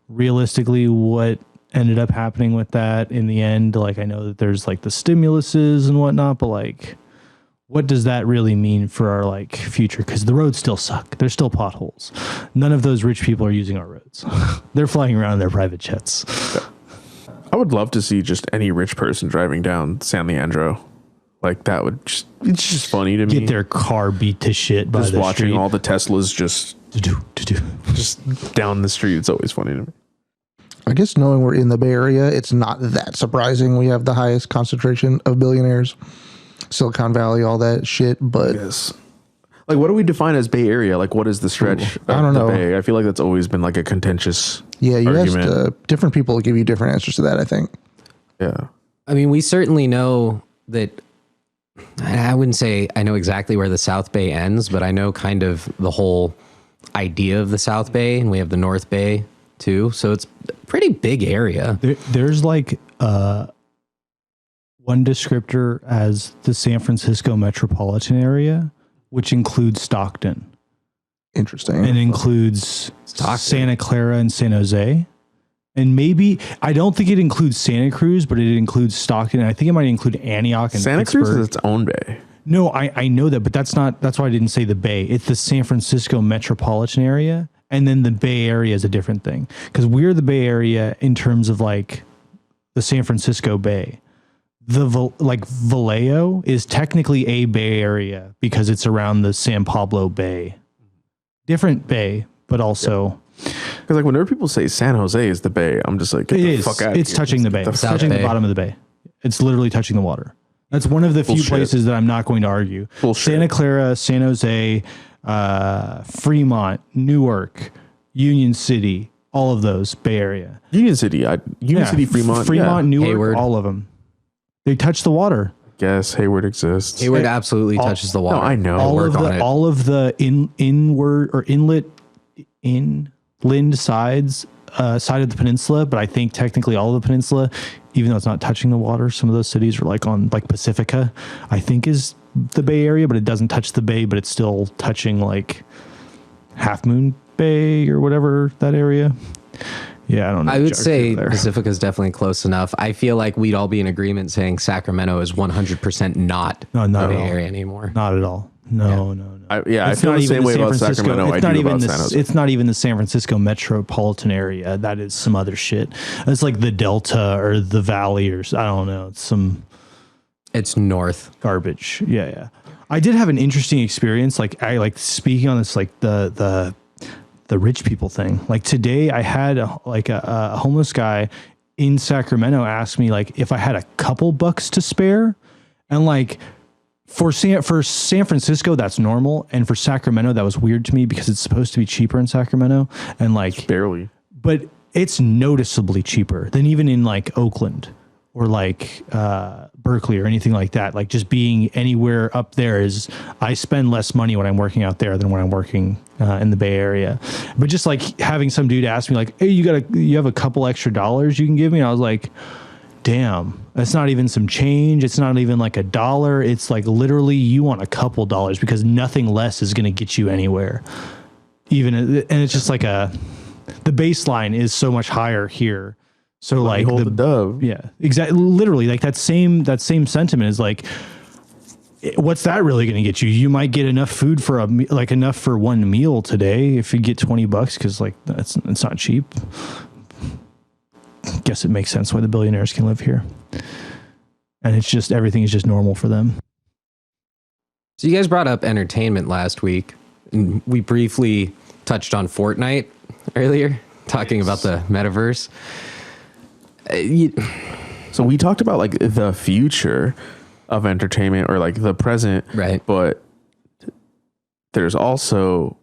Speaker 4: realistically what ended up happening with that in the end, like I know that there's like the stimuluses and whatnot, but like what does that really mean for our like future? Because the roads still suck. There's still potholes. None of those rich people are using our roads. They're flying around in their private jets.
Speaker 2: I would love to see just any rich person driving down San Leandro. Like that it's just funny to me.
Speaker 4: Get their car beat to shit by
Speaker 2: just
Speaker 4: the
Speaker 2: watching
Speaker 4: street.
Speaker 2: all the Teslas just down the street. It's always funny to me.
Speaker 3: I guess knowing we're in the Bay Area, it's not that surprising. We have the highest concentration of billionaires, Silicon Valley, all that shit. But
Speaker 2: yes, like what do we define as Bay Area? Like what is the stretch?
Speaker 3: I don't know.
Speaker 2: Bay? I feel like that's always been like a contentious.
Speaker 3: Yeah, you
Speaker 2: argument.
Speaker 3: asked different people to give you different answers to that, I think.
Speaker 2: Yeah,
Speaker 1: I mean, we certainly know that. I wouldn't say I know exactly where the South Bay ends, but I know kind of the whole idea of the South Bay, and we have the North Bay too. So it's a pretty big area.
Speaker 4: There's like one descriptor as the San Francisco metropolitan area, which includes Stockton.
Speaker 3: Interesting.
Speaker 4: And includes Santa Clara and San Jose. And maybe, I don't think it includes Santa Cruz, but it includes Stockton. And I think it might include Antioch and
Speaker 2: Santa
Speaker 4: Pittsburgh.
Speaker 2: Cruz is its own bay.
Speaker 4: No, I know that, but that's why I didn't say the Bay. It's the San Francisco metropolitan area. And then the Bay Area is a different thing. Because we're the Bay Area in terms of like the San Francisco Bay. Vallejo is technically a Bay Area because it's around the San Pablo Bay. Different bay, but also
Speaker 2: because like whenever people say San Jose is the Bay, I'm just like, get the fuck out.
Speaker 4: It's touching the bay. It's touching the bottom of the bay. It's literally touching the water. That's one of the few places that I'm not going to argue. Santa Clara, San Jose, Fremont, Newark, Union City, all of those Bay Area.
Speaker 2: Union City, Fremont,
Speaker 4: Newark,
Speaker 1: Hayward.
Speaker 4: all of them. They touch the water.
Speaker 2: Yes, Hayward exists.
Speaker 1: Hayward absolutely touches the water.
Speaker 2: No, I know.
Speaker 4: All of the inward or inland side of the peninsula, but I think technically all of the peninsula, even though it's not touching the water, some of those cities are like on like Pacifica, I think is the Bay Area, but it doesn't touch the bay, but it's still touching like Half Moon Bay or whatever that area. Yeah, I don't know.
Speaker 1: I would say Pacifica is definitely close enough. I feel like we'd all be in agreement saying Sacramento is 100% not the Bay Area anymore.
Speaker 4: Not at all. No.
Speaker 2: I feel the same way about Sacramento. I do about San Jose.
Speaker 4: It's not even the San Francisco metropolitan area. That is some other shit. It's like the Delta or the Valley or I don't know.
Speaker 1: It's north
Speaker 4: garbage. Yeah. I did have an interesting experience. Like I like speaking on this, like the rich people thing. Like today I had a homeless guy in Sacramento ask me like if I had a couple bucks to spare, and like for San Francisco that's normal, and for Sacramento that was weird to me because it's supposed to be cheaper in Sacramento, and like
Speaker 2: barely,
Speaker 4: but it's noticeably cheaper than even in like Oakland or like Berkeley or anything like that. Like just being anywhere up there is, I spend less money when I'm working out there than when I'm working in the Bay Area. But just like having some dude ask me like, hey, you have a couple extra dollars you can give me? And I was like, damn, that's not even some change. It's not even like $1. It's like literally you want a couple dollars because nothing less is going to get you anywhere. And it's just like the baseline is so much higher here. So like
Speaker 2: the dove.
Speaker 4: Yeah, exactly. Literally like that same sentiment is like, what's that really going to get you? You might get enough food for enough for one meal today if you get $20, cause like it's not cheap. Guess it makes sense why the billionaires can live here. And it's just, everything is just normal for them.
Speaker 1: So you guys brought up entertainment last week, and we briefly touched on Fortnite earlier, talking about the metaverse.
Speaker 2: So we talked about like the future of entertainment or like the present,
Speaker 1: right?
Speaker 2: But there's also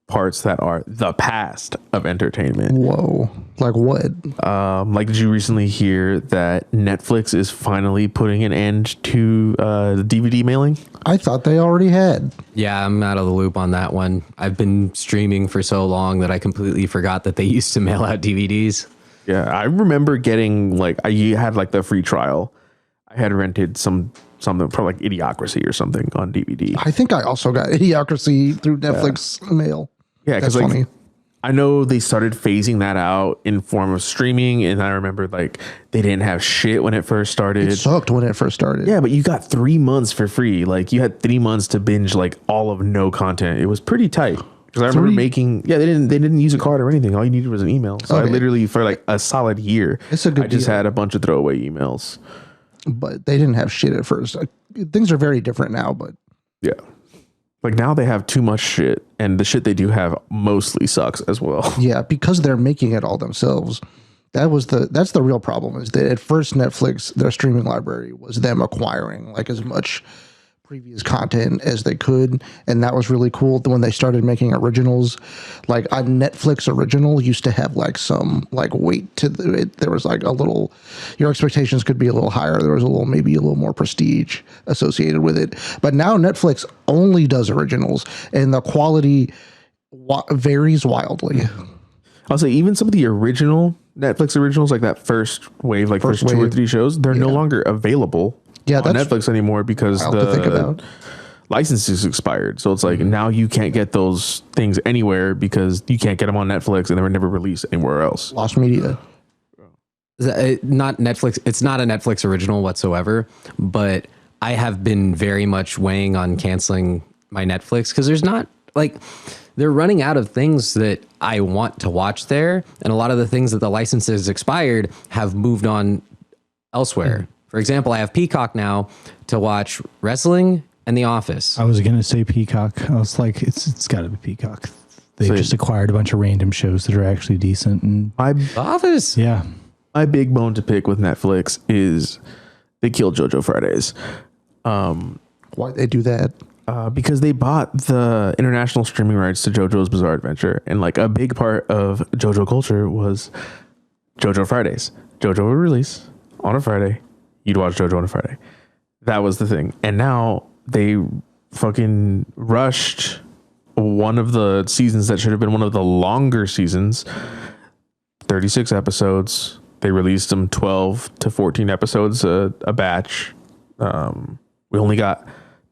Speaker 2: parts that are the past of entertainment.
Speaker 3: Whoa. Like what?
Speaker 2: Like, did you recently hear that Netflix is finally putting an end to the DVD mailing?
Speaker 3: I thought they already had.
Speaker 1: Yeah, I'm out of the loop on that one. I've been streaming for so long that I completely forgot that they used to mail out DVDs.
Speaker 2: Yeah, I remember getting like, I had like the free trial. I had rented something from like Idiocracy or something on DVD.
Speaker 3: I think I also got Idiocracy through Netflix mail.
Speaker 2: Yeah, because like I know they started phasing that out in form of streaming, and I remember like they didn't have shit when it first started.
Speaker 3: It sucked when it first started.
Speaker 2: Yeah, but you got 3 months for free. Like you had 3 months to binge like all of no content. It was pretty tight. Because I remember they didn't use a card or anything. All you needed was an email. So I literally for like a solid year, I just had a bunch of throwaway emails.
Speaker 3: But they didn't have shit at first. Things are very different now, but
Speaker 2: yeah. Like now they have too much shit, and the shit they do have mostly sucks as well.
Speaker 3: Yeah, because they're making it all themselves. That's the real problem, is that at first Netflix, their streaming library was them acquiring like as much previous content as they could, and that was really cool. When they started making originals, like a Netflix original used to have like some like weight to it. There was like a little, your expectations could be a little higher. There was maybe a little more prestige associated with it. But now Netflix only does originals, and the quality varies wildly.
Speaker 2: I'll say even some of the original Netflix originals, like that first wave, like first 2 or 3 shows, they're no longer available on Netflix anymore because the license is expired. So it's like now you can't get those things anywhere because you can't get them on Netflix, and they were never released anywhere else.
Speaker 3: Lost media.
Speaker 1: Not Netflix. It's not a Netflix original whatsoever, but I have been very much weighing on canceling my Netflix because there's not like, they're running out of things that I want to watch there. And a lot of the things that the license has expired have moved on elsewhere. For example, I have Peacock now to watch wrestling and The Office.
Speaker 4: I was gonna say Peacock. I was like, it's got to be Peacock. They just acquired a bunch of random shows that are actually decent. And
Speaker 1: The Office.
Speaker 4: Yeah.
Speaker 2: My big bone to pick with Netflix is they killed JoJo Fridays.
Speaker 3: Why'd they do that?
Speaker 2: Because they bought the international streaming rights to JoJo's Bizarre Adventure. And like a big part of JoJo culture was JoJo Fridays. JoJo would release on a Friday. You'd watch JoJo on a Friday. That was the thing. And now they fucking rushed one of the seasons that should have been one of the longer seasons, 36 episodes. They released them 12 to 14 episodes a batch. We only got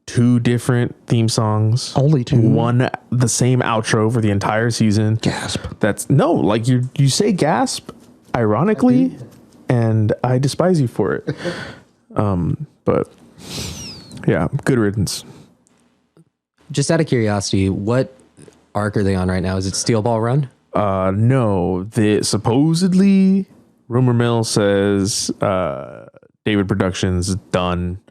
Speaker 2: 2 different theme songs.
Speaker 3: Only 2.
Speaker 2: One, the same outro for the entire season.
Speaker 3: Gasp.
Speaker 2: That's no, like you say gasp ironically, and I despise you for it. But yeah, good riddance.
Speaker 1: Just out of curiosity, what arc are they on right now? Is it Steel Ball Run?
Speaker 2: No, supposedly rumor mill says David Productions is done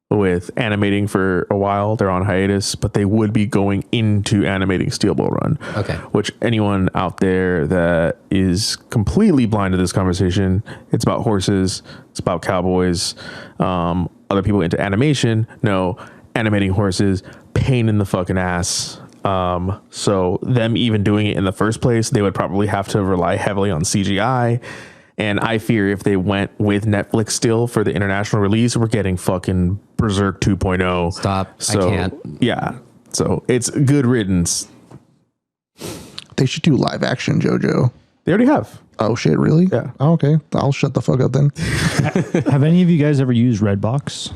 Speaker 2: with animating for a while. They're on hiatus, but they would be going into animating Steel Ball Run.
Speaker 1: Okay.
Speaker 2: Which anyone out there that is completely blind to this conversation, it's about horses, it's about cowboys. Other people into animation know animating horses, pain in the fucking ass. So them even doing it in the first place, they would probably have to rely heavily on CGI. And I fear if they went with Netflix still for the international release, we're getting fucking Berserk 2.0.
Speaker 1: Stop.
Speaker 2: So,
Speaker 1: I can't.
Speaker 2: Yeah. So it's good riddance.
Speaker 3: They should do live action JoJo.
Speaker 2: They already have.
Speaker 3: Oh shit, really?
Speaker 2: Yeah.
Speaker 3: Oh, okay. I'll shut the fuck up then.
Speaker 4: Have any of you guys ever used Redbox?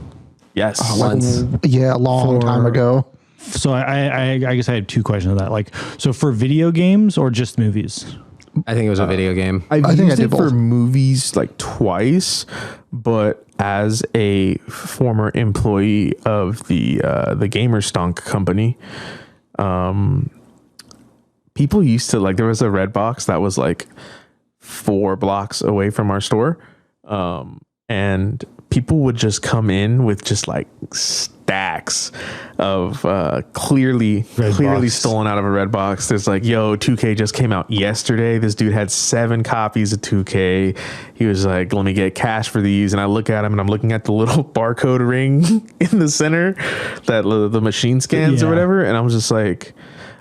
Speaker 2: Yes.
Speaker 1: Once.
Speaker 3: Yeah, a long time ago.
Speaker 4: So I guess I had 2 questions on that. Like, so for video games or just movies?
Speaker 1: I think it was a video game.
Speaker 2: I've
Speaker 3: I think
Speaker 2: used
Speaker 3: I did
Speaker 2: it for
Speaker 3: both.
Speaker 2: movies like twice, but as a former employee of the Gamer Stonk company, people used to like, there was a Redbox that was like 4 blocks away from our store, and people would just come in with just like stacks of clearly stolen out of a Redbox. There's like, yo, 2K just came out yesterday. This dude had 7 copies of 2K. He was like, let me get cash for these. And I look at him and I'm looking at the little barcode ring in the center that the machine scans or whatever. And I was like,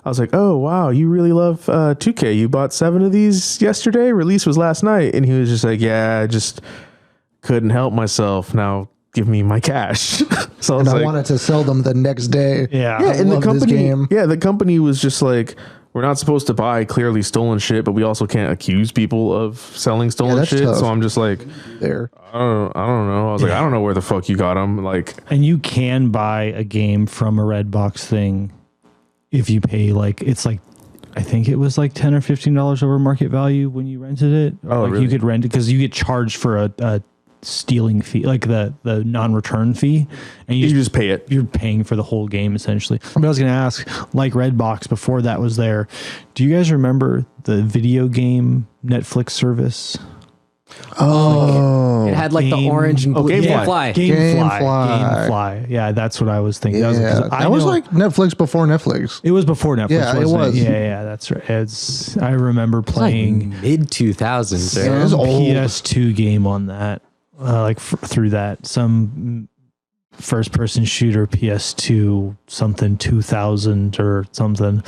Speaker 2: oh, wow, you really love 2K. You bought 7 of these yesterday? Release was last night. And he was just like, yeah, I just couldn't help myself. Now give me my cash. So
Speaker 3: I wanted to sell them the next day.
Speaker 4: Yeah.
Speaker 2: yeah, and the
Speaker 3: love this
Speaker 2: company,
Speaker 3: game.
Speaker 2: the company was just like, we're not supposed to buy clearly stolen shit, but we also can't accuse people of selling stolen
Speaker 3: that's
Speaker 2: shit.
Speaker 3: tough.
Speaker 2: So I'm just like,
Speaker 3: There.
Speaker 2: I don't know. I was like, I don't know where the fuck you got them. Like,
Speaker 4: And you can buy a game from a Redbox thing if you pay like, it's like, I think it was like $10 or $15 over market value when you rented it.
Speaker 2: Oh,
Speaker 4: like
Speaker 2: really?
Speaker 4: You could rent it because you get charged for a stealing fee, like the non-return fee, and
Speaker 2: you just pay it.
Speaker 4: You're paying for the whole game essentially. But I was going to ask, like Redbox before that was there, do you guys remember the video game Netflix service?
Speaker 3: Oh.
Speaker 1: It had like the orange and blue.
Speaker 2: Gamefly.
Speaker 4: Gamefly. Yeah, that's what I was thinking.
Speaker 3: Yeah. That was like Netflix before Netflix.
Speaker 4: It was before Netflix.
Speaker 3: Yeah, it
Speaker 4: wasn't
Speaker 3: was.
Speaker 4: Yeah, that's right. I remember playing
Speaker 1: mid 2000s.
Speaker 3: Yeah, it was old.
Speaker 4: PS2 game on that, through that, some first person shooter PS2 something 2000 or something.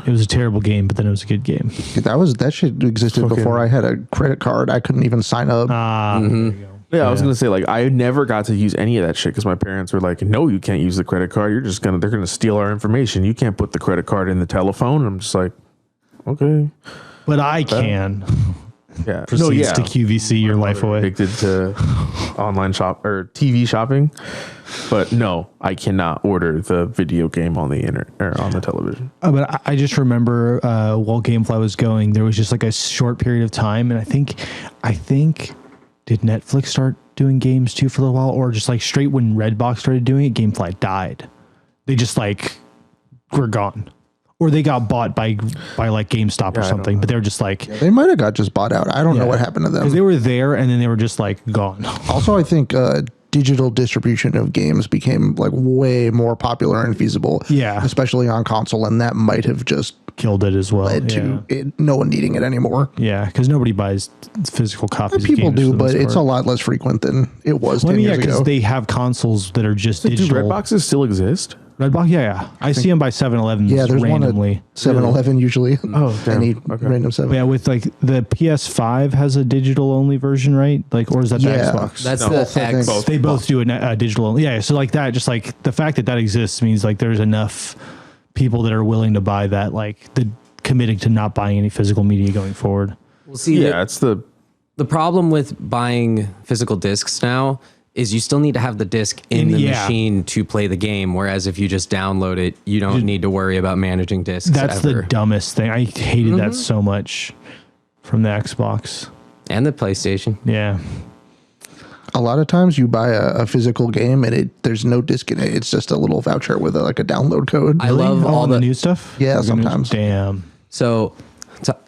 Speaker 4: It was a terrible game, but then it was a good game.
Speaker 3: That shit existed before I had a credit card. I couldn't even sign up.
Speaker 4: There you go.
Speaker 2: Yeah, I was gonna say, like, I never got to use any of that shit because my parents were like, "No, you can't use the credit card. They're gonna steal our information. You can't put the credit card in the telephone." And I'm just like, okay,
Speaker 4: But I can.
Speaker 2: yeah,
Speaker 4: Proceeds to QVC your life away.
Speaker 2: Addicted to online shop or TV shopping, but no, I cannot order the video game on the internet or on the television.
Speaker 4: But I just remember while Gamefly was going, there was just like a short period of time, and I think. Did Netflix start doing games too for a little while, or just like straight when Redbox started doing it, Gamefly died? They just like were gone, or they got bought by like GameStop or something. But they were just like
Speaker 3: They might have got just bought out. I don't know what happened to them.
Speaker 4: because they were there and then they were just like gone.
Speaker 3: Also, I think digital distribution of games became like way more popular and feasible.
Speaker 4: Yeah.
Speaker 3: Especially on console. And that might have just
Speaker 4: killed it as well.
Speaker 3: led to no one needing it anymore.
Speaker 4: Yeah, because nobody buys physical copies.
Speaker 3: People
Speaker 4: of games
Speaker 3: do, but it's a lot less frequent than it was 10 years ago.
Speaker 4: Because they have consoles that are just digital.
Speaker 2: Do red boxes still exist?
Speaker 4: Redbox, yeah. I see them by 7-Elevens
Speaker 3: Yeah, there's
Speaker 4: randomly.
Speaker 3: one at 7-Eleven usually.
Speaker 2: Oh, damn.
Speaker 3: Any
Speaker 2: Okay.
Speaker 3: random 7.
Speaker 4: Yeah, with like the PS5 has a digital only version, right? Like, or is that the Xbox?
Speaker 1: That's
Speaker 3: No,
Speaker 1: the
Speaker 3: both, I
Speaker 1: X.
Speaker 3: think.
Speaker 4: They both do a digital only. Yeah, so like that, just like the fact that that exists means like there's enough people that are willing to buy that, like the committing to not buying any physical media going forward.
Speaker 1: We'll see.
Speaker 2: Yeah, it's the
Speaker 1: problem with buying physical discs now is you still need to have the disc in the machine to play the game. Whereas if you just download it, you don't need to worry about managing discs.
Speaker 4: That's
Speaker 1: ever.
Speaker 4: the dumbest thing. I hated that so much from the Xbox
Speaker 1: and the PlayStation.
Speaker 4: Yeah.
Speaker 3: A lot of times you buy a physical game and there's no disc in it. It's just a little voucher with a download code.
Speaker 1: I love all
Speaker 4: the
Speaker 1: the
Speaker 4: new stuff.
Speaker 3: Yeah,
Speaker 4: Like the new-
Speaker 3: sometimes.
Speaker 4: Damn.
Speaker 1: So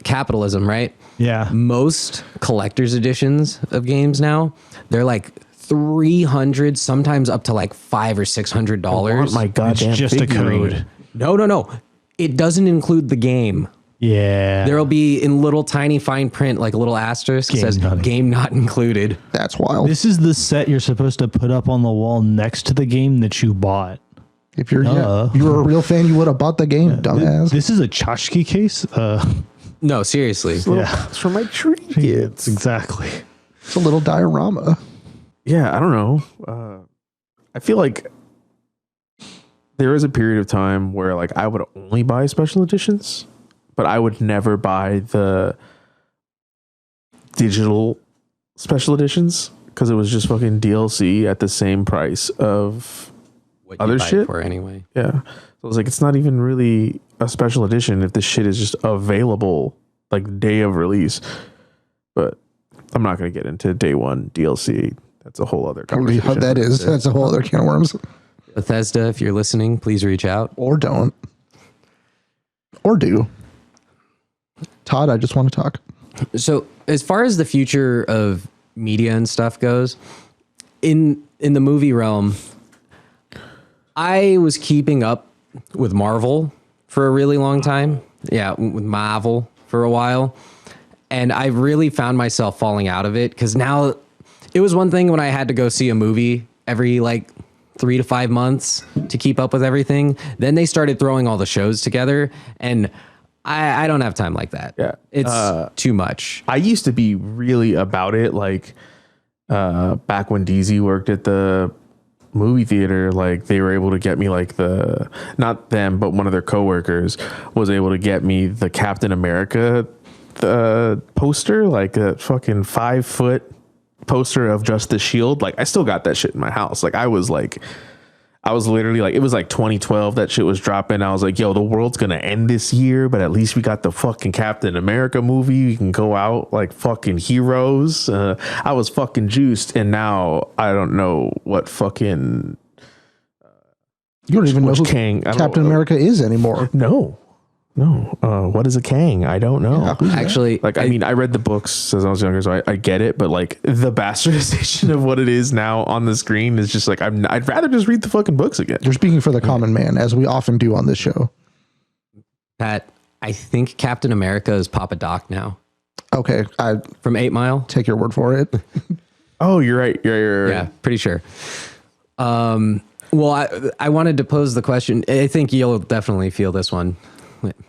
Speaker 1: capitalism, right?
Speaker 4: Yeah.
Speaker 1: Most collector's editions of games now, they're like $300, sometimes up to like $500 or $600.
Speaker 2: my goddamn
Speaker 4: It's just a code.
Speaker 1: No. It doesn't include the game.
Speaker 4: Yeah.
Speaker 1: There'll be in little tiny fine print, like a little asterisk,
Speaker 4: Game
Speaker 1: says
Speaker 4: not-
Speaker 1: game not included.
Speaker 3: That's wild.
Speaker 4: This is the set you're supposed to put up on the wall next to the game that you bought.
Speaker 3: If you're you were a real fan, you would have bought the game, dumbass.
Speaker 4: This is a tchotchke case.
Speaker 1: No, seriously.
Speaker 4: Yeah.
Speaker 2: it's for my trinkets.
Speaker 4: Exactly.
Speaker 3: It's a little diorama.
Speaker 2: Yeah, I don't know. I feel like there is a period of time where like I would only buy special editions, but I would never buy the digital special editions because it was just fucking DLC at the same price of
Speaker 1: What you
Speaker 2: other
Speaker 1: buy it
Speaker 2: shit?
Speaker 1: for anyway.
Speaker 2: yeah. So I was like, it's not even really a special edition if this shit is just available like day of release. But I'm not going to get into day one DLC. That's a whole other conversation.
Speaker 3: That's a whole other can of worms.
Speaker 1: Bethesda, if you're listening, please reach out.
Speaker 3: Or don't. Or do. Todd, I just want to talk.
Speaker 1: So as far as the future of media and stuff goes, in the movie realm, I was keeping up with Marvel for a really long time. Yeah, with Marvel for a while. And I really found myself falling out of it because now it was one thing when I had to go see a movie every like 3 to 5 months to keep up with everything. Then they started throwing all the shows together and I don't have time like that.
Speaker 2: Yeah.
Speaker 1: It's too much.
Speaker 2: I used to be really about it. Like back when DZ worked at the movie theater, like they were able to get me like not them, but one of their coworkers was able to get me the Captain America poster, like a fucking 5-foot poster of just the shield. Like I still got that shit in my house. Like I was literally like, it was like 2012 that shit was dropping. I was like, yo, the world's gonna end this year, but at least we got the fucking Captain America movie. We can go out like fucking heroes. I was fucking juiced, and now I don't know what fucking
Speaker 3: You don't even know who
Speaker 2: Kang
Speaker 3: Captain America is anymore.
Speaker 2: No. What is a Kang? I don't know.
Speaker 3: Yeah, who's that?
Speaker 1: Actually,
Speaker 2: Like, I mean, I read the books as I was younger, so I get it, but like the bastardization of what it is now on the screen is just like, I'd rather just read the fucking books again.
Speaker 3: You're speaking for the common man, as we often do on this show.
Speaker 1: Pat, I think Captain America is Papa Doc now
Speaker 3: Okay, I
Speaker 1: from 8 Mile.
Speaker 3: take your word for it.
Speaker 2: Oh, you're right. You're right.
Speaker 1: Yeah, pretty sure. Well, I wanted to pose the question. I think you'll definitely feel this one.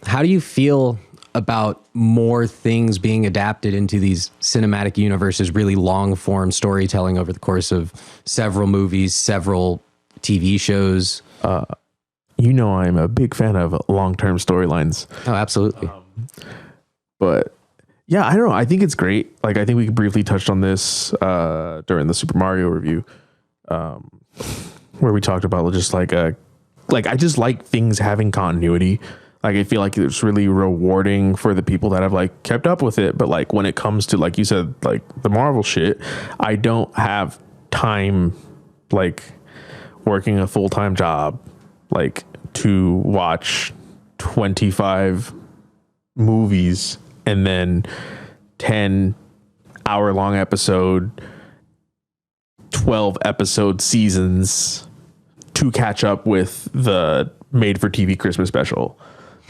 Speaker 1: How do you feel about more things being adapted into these cinematic universes, really long form storytelling over the course of several movies, several TV shows?
Speaker 2: You know, I'm a big fan of long-term storylines,
Speaker 1: Oh, absolutely.
Speaker 2: but yeah, I don't know. I think it's great. Like, I think we briefly touched on this during the Super Mario review, where we talked about just like I just like things having continuity. Like, I feel like it's really rewarding for the people that have like kept up with it. But like when it comes to, like you said, like the Marvel shit, I don't have time, like working a full-time job, like to watch 25 movies and then 10-hour-long episode 12 episode seasons to catch up with the made for TV Christmas special.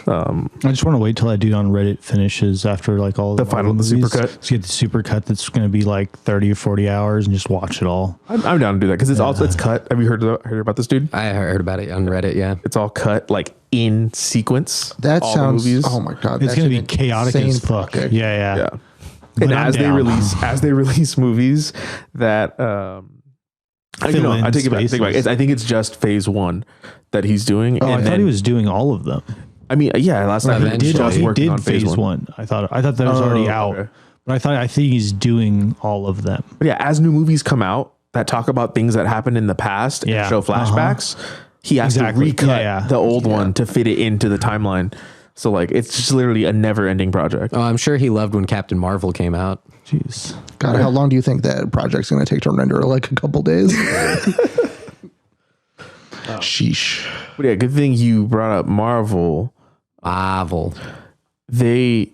Speaker 4: I just want to wait till that dude on Reddit finishes after like all
Speaker 2: the final supercut.
Speaker 4: So get the supercut that's going to be like 30 or 40 hours and just watch it all.
Speaker 2: I'm down to do that because it's cut. Have you heard about this dude?
Speaker 1: I heard about it on Reddit. Yeah,
Speaker 2: it's all cut like in sequence.
Speaker 3: That sounds. Oh my god,
Speaker 4: it's going to be chaotic as fuck. Yeah.
Speaker 2: And as they release movies that I take it back. I think it's just phase 1 that he's doing.
Speaker 4: Oh, I thought he was doing all of them.
Speaker 2: I mean, yeah, last night
Speaker 4: he did phase 1. I thought that was already out. Okay. But I think he's doing all of them.
Speaker 2: But yeah, as new movies come out that talk about things that happened in the past and show flashbacks, he has to recut the old one to fit it into the timeline. So like it's just literally a never-ending project.
Speaker 1: Oh, I'm sure he loved when Captain Marvel came out.
Speaker 4: Jeez.
Speaker 3: God, how long do you think that project's going to take to render? Like a couple days? Sheesh.
Speaker 2: But yeah, good thing you brought up Marvel. They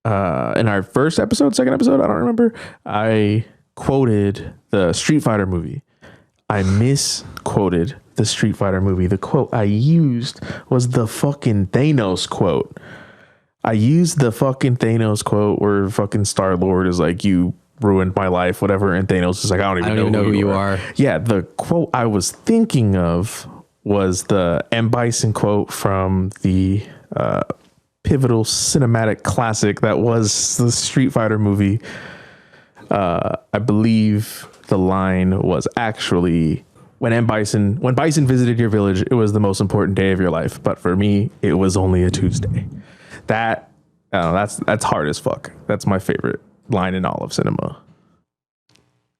Speaker 2: in our second episode, I don't remember, I quoted the Street Fighter movie. I misquoted the Street Fighter movie. The quote I used was the fucking Thanos quote. I used the fucking Thanos quote where fucking Star-Lord is like, you ruined my life, whatever, and Thanos is like, I don't even know who you are. Yeah, the quote I was thinking of was the M. Bison quote from the pivotal cinematic classic that was the Street Fighter movie. I believe the line was actually, when Bison visited your village, it was the most important day of your life, but for me it was only a Tuesday. That's hard as fuck. That's my favorite line in all of cinema.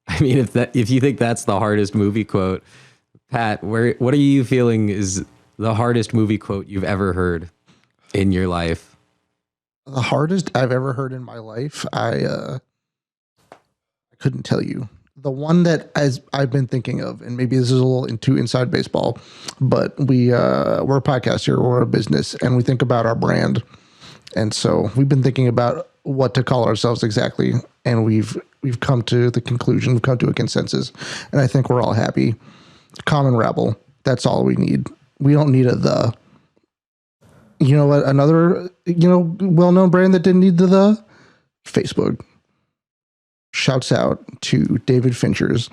Speaker 1: I mean, if you think that's the hardest movie quote, Pat, what are you feeling is the hardest movie quote you've ever heard in your life?
Speaker 3: The hardest I've ever heard in my life, I couldn't tell you. The one that I've been thinking of, and maybe this is a little too inside baseball, but we're a podcast here, we're a business, and we think about our brand. And so we've been thinking about what to call ourselves exactly, and we've come to the conclusion, we've come to a consensus, and I think we're all happy. Common Rabble. That's all we need. We don't need a the. You know what? Another well-known brand that didn't need the Facebook. Shouts out to David Fincher's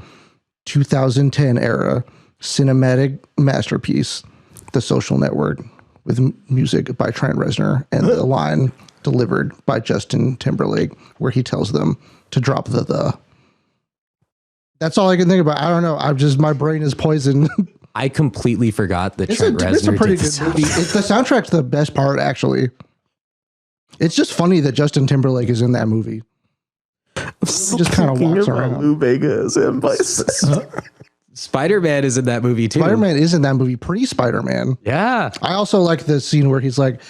Speaker 3: 2010 era cinematic masterpiece, The Social Network, with music by Trent Reznor and the line delivered by Justin Timberlake, where he tells them to drop the. That's all I can think about. I don't know. My brain is poisoned.
Speaker 1: I completely forgot that Trent Reznor.
Speaker 3: It's a pretty good movie. The soundtrack's the best part, actually. It's just funny that Justin Timberlake is in that movie. He just kind of walks around.
Speaker 2: Lou Bega is in
Speaker 1: Spider-Man is in that movie too.
Speaker 3: Spider-Man is in that movie. Pre-Spider-Man.
Speaker 1: Yeah.
Speaker 3: I also like the scene where he's like,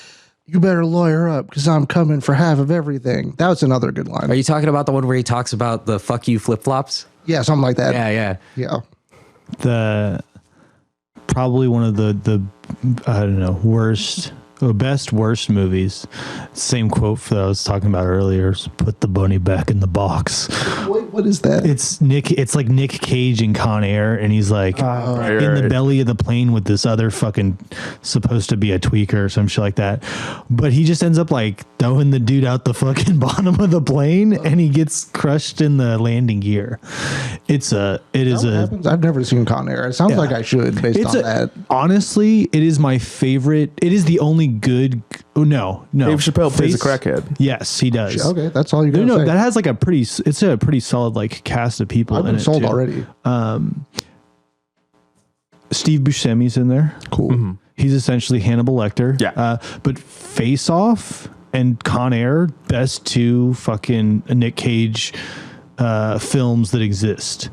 Speaker 3: "You better lawyer up because I'm coming for half of everything." That was another good line.
Speaker 1: Are you talking about the one where he talks about the "fuck you" flip-flops?
Speaker 3: Yeah, something like that.
Speaker 1: Yeah.
Speaker 4: The probably one of the I don't know, worst movies. Same quote that I was talking about earlier. Put the bunny back in the box.
Speaker 3: What is that?
Speaker 4: It's like Nick Cage in Con Air, and he's like in the belly of the plane with this other fucking supposed to be a tweaker or some shit like that. But he just ends up like throwing the dude out the fucking bottom of the plane, and he gets crushed in the landing gear.
Speaker 3: I've never seen Con Air. It sounds like I should based on that.
Speaker 4: Honestly, it is my favorite. It is the only good. Oh no.
Speaker 2: Dave Chappelle plays a crackhead.
Speaker 4: Yes, he does.
Speaker 3: Okay, that's all you got to say.
Speaker 4: That has like it's a pretty solid like cast of people.
Speaker 3: I've been sold already.
Speaker 4: Steve Buscemi's in there.
Speaker 3: Cool. Mm-hmm.
Speaker 4: He's essentially Hannibal Lecter.
Speaker 2: Yeah.
Speaker 4: But Face Off and Con Air, best two fucking Nick Cage films that exist.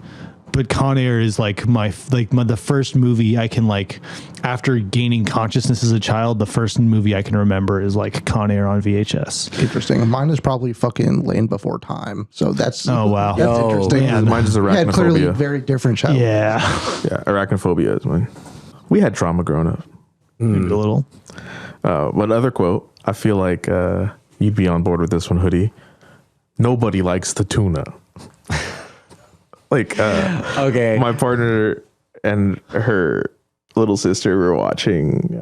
Speaker 4: But Con Air is like the first movie I can like, after gaining consciousness as a child, the first movie I can remember is like Con Air on VHS.
Speaker 3: Interesting. Mine is probably fucking Lane Before Time. So that's
Speaker 4: wow.
Speaker 3: That's interesting.
Speaker 2: Yeah, mine is arachnophobia.
Speaker 3: Yeah, clearly very different childhood.
Speaker 4: Yeah.
Speaker 2: Yeah, arachnophobia is mine. We had trauma growing up.
Speaker 4: Maybe a little.
Speaker 2: But other quote, I feel like you'd be on board with this one, Hoodie. Nobody likes the tuna. Like,
Speaker 1: Okay.
Speaker 2: my partner and her little sister were watching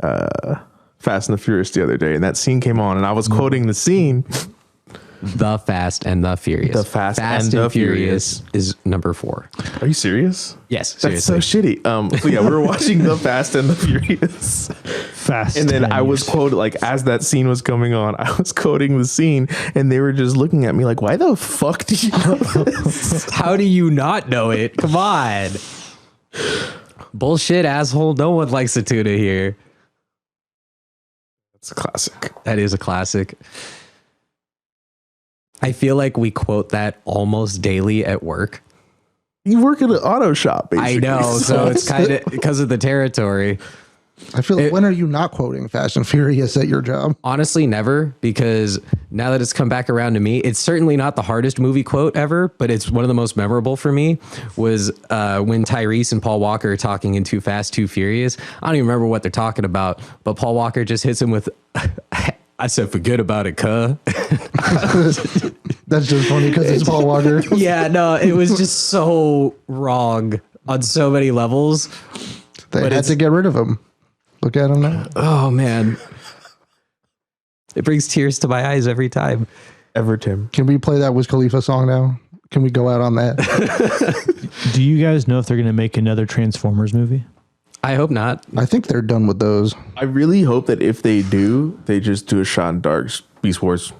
Speaker 2: Fast and the Furious the other day, and that scene came on, and I was quoting the scene.
Speaker 1: The Fast and the Furious.
Speaker 2: The Fast and the Furious
Speaker 1: is number 4.
Speaker 2: Are you serious?
Speaker 1: Yes,
Speaker 2: That's
Speaker 1: seriously.
Speaker 2: so shitty. So yeah, we were watching The Fast and the Furious.
Speaker 4: Fast.
Speaker 2: And then I was quoted, like, as that scene was coming on, I was quoting the scene, and they were just looking at me like, why the fuck do you know this?
Speaker 1: How do you not know it? Come on. Bullshit, asshole. No one likes the tuna here.
Speaker 2: It's a classic.
Speaker 1: That is a classic. I feel like we quote that almost daily at work.
Speaker 2: You work at an auto shop, basically.
Speaker 1: I know, so it's kind of because of the territory.
Speaker 3: I feel like when are you not quoting Fast and Furious at your job?
Speaker 1: Honestly, never, because now that it's come back around to me, it's certainly not the hardest movie quote ever, but it's one of the most memorable for me was when Tyrese and Paul Walker are talking in Too Fast, Too Furious. I don't even remember what they're talking about, but Paul Walker just hits him with, I said, forget about it, cuh.
Speaker 3: That's just funny because it's Paul Walker.
Speaker 1: Yeah, no, it was just so wrong on so many levels.
Speaker 3: They had to get rid of him. Look at him now.
Speaker 1: Oh, man. It brings tears to my eyes every time.
Speaker 2: Everton.
Speaker 3: Can we play that Wiz Khalifa song now? Can we go out on that?
Speaker 4: Do you guys know if they're going to make another Transformers movie?
Speaker 1: I hope not.
Speaker 3: I think they're done with those.
Speaker 2: I really hope that if they do, they just do a shot in Dark's Beast Wars.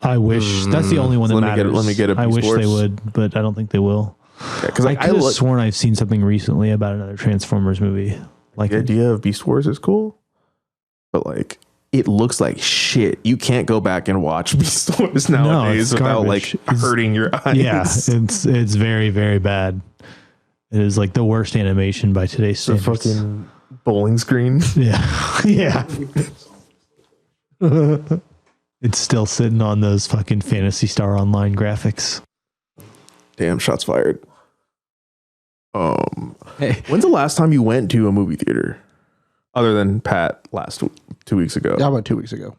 Speaker 4: I wish. That's the only one that matters.
Speaker 2: Let me get a
Speaker 4: I
Speaker 2: Beast
Speaker 4: wish
Speaker 2: Wars.
Speaker 4: they would, but I don't think they will.
Speaker 2: Because
Speaker 4: I could have sworn I've seen something recently about another Transformers movie. Like
Speaker 2: the idea of Beast Wars is cool, but like it looks like shit. You can't go back and watch Beast Wars nowadays without like hurting your eyes.
Speaker 4: Yeah, it's very, very bad. It is like the worst animation by today's standards.
Speaker 2: The fucking bowling screen.
Speaker 4: Yeah, yeah. It's still sitting on those fucking Phantasy Star Online graphics.
Speaker 2: Damn, shots fired.
Speaker 1: Hey.
Speaker 2: When's the last time you went to a movie theater, other than Pat 2 weeks ago?
Speaker 3: Yeah, about 2 weeks ago.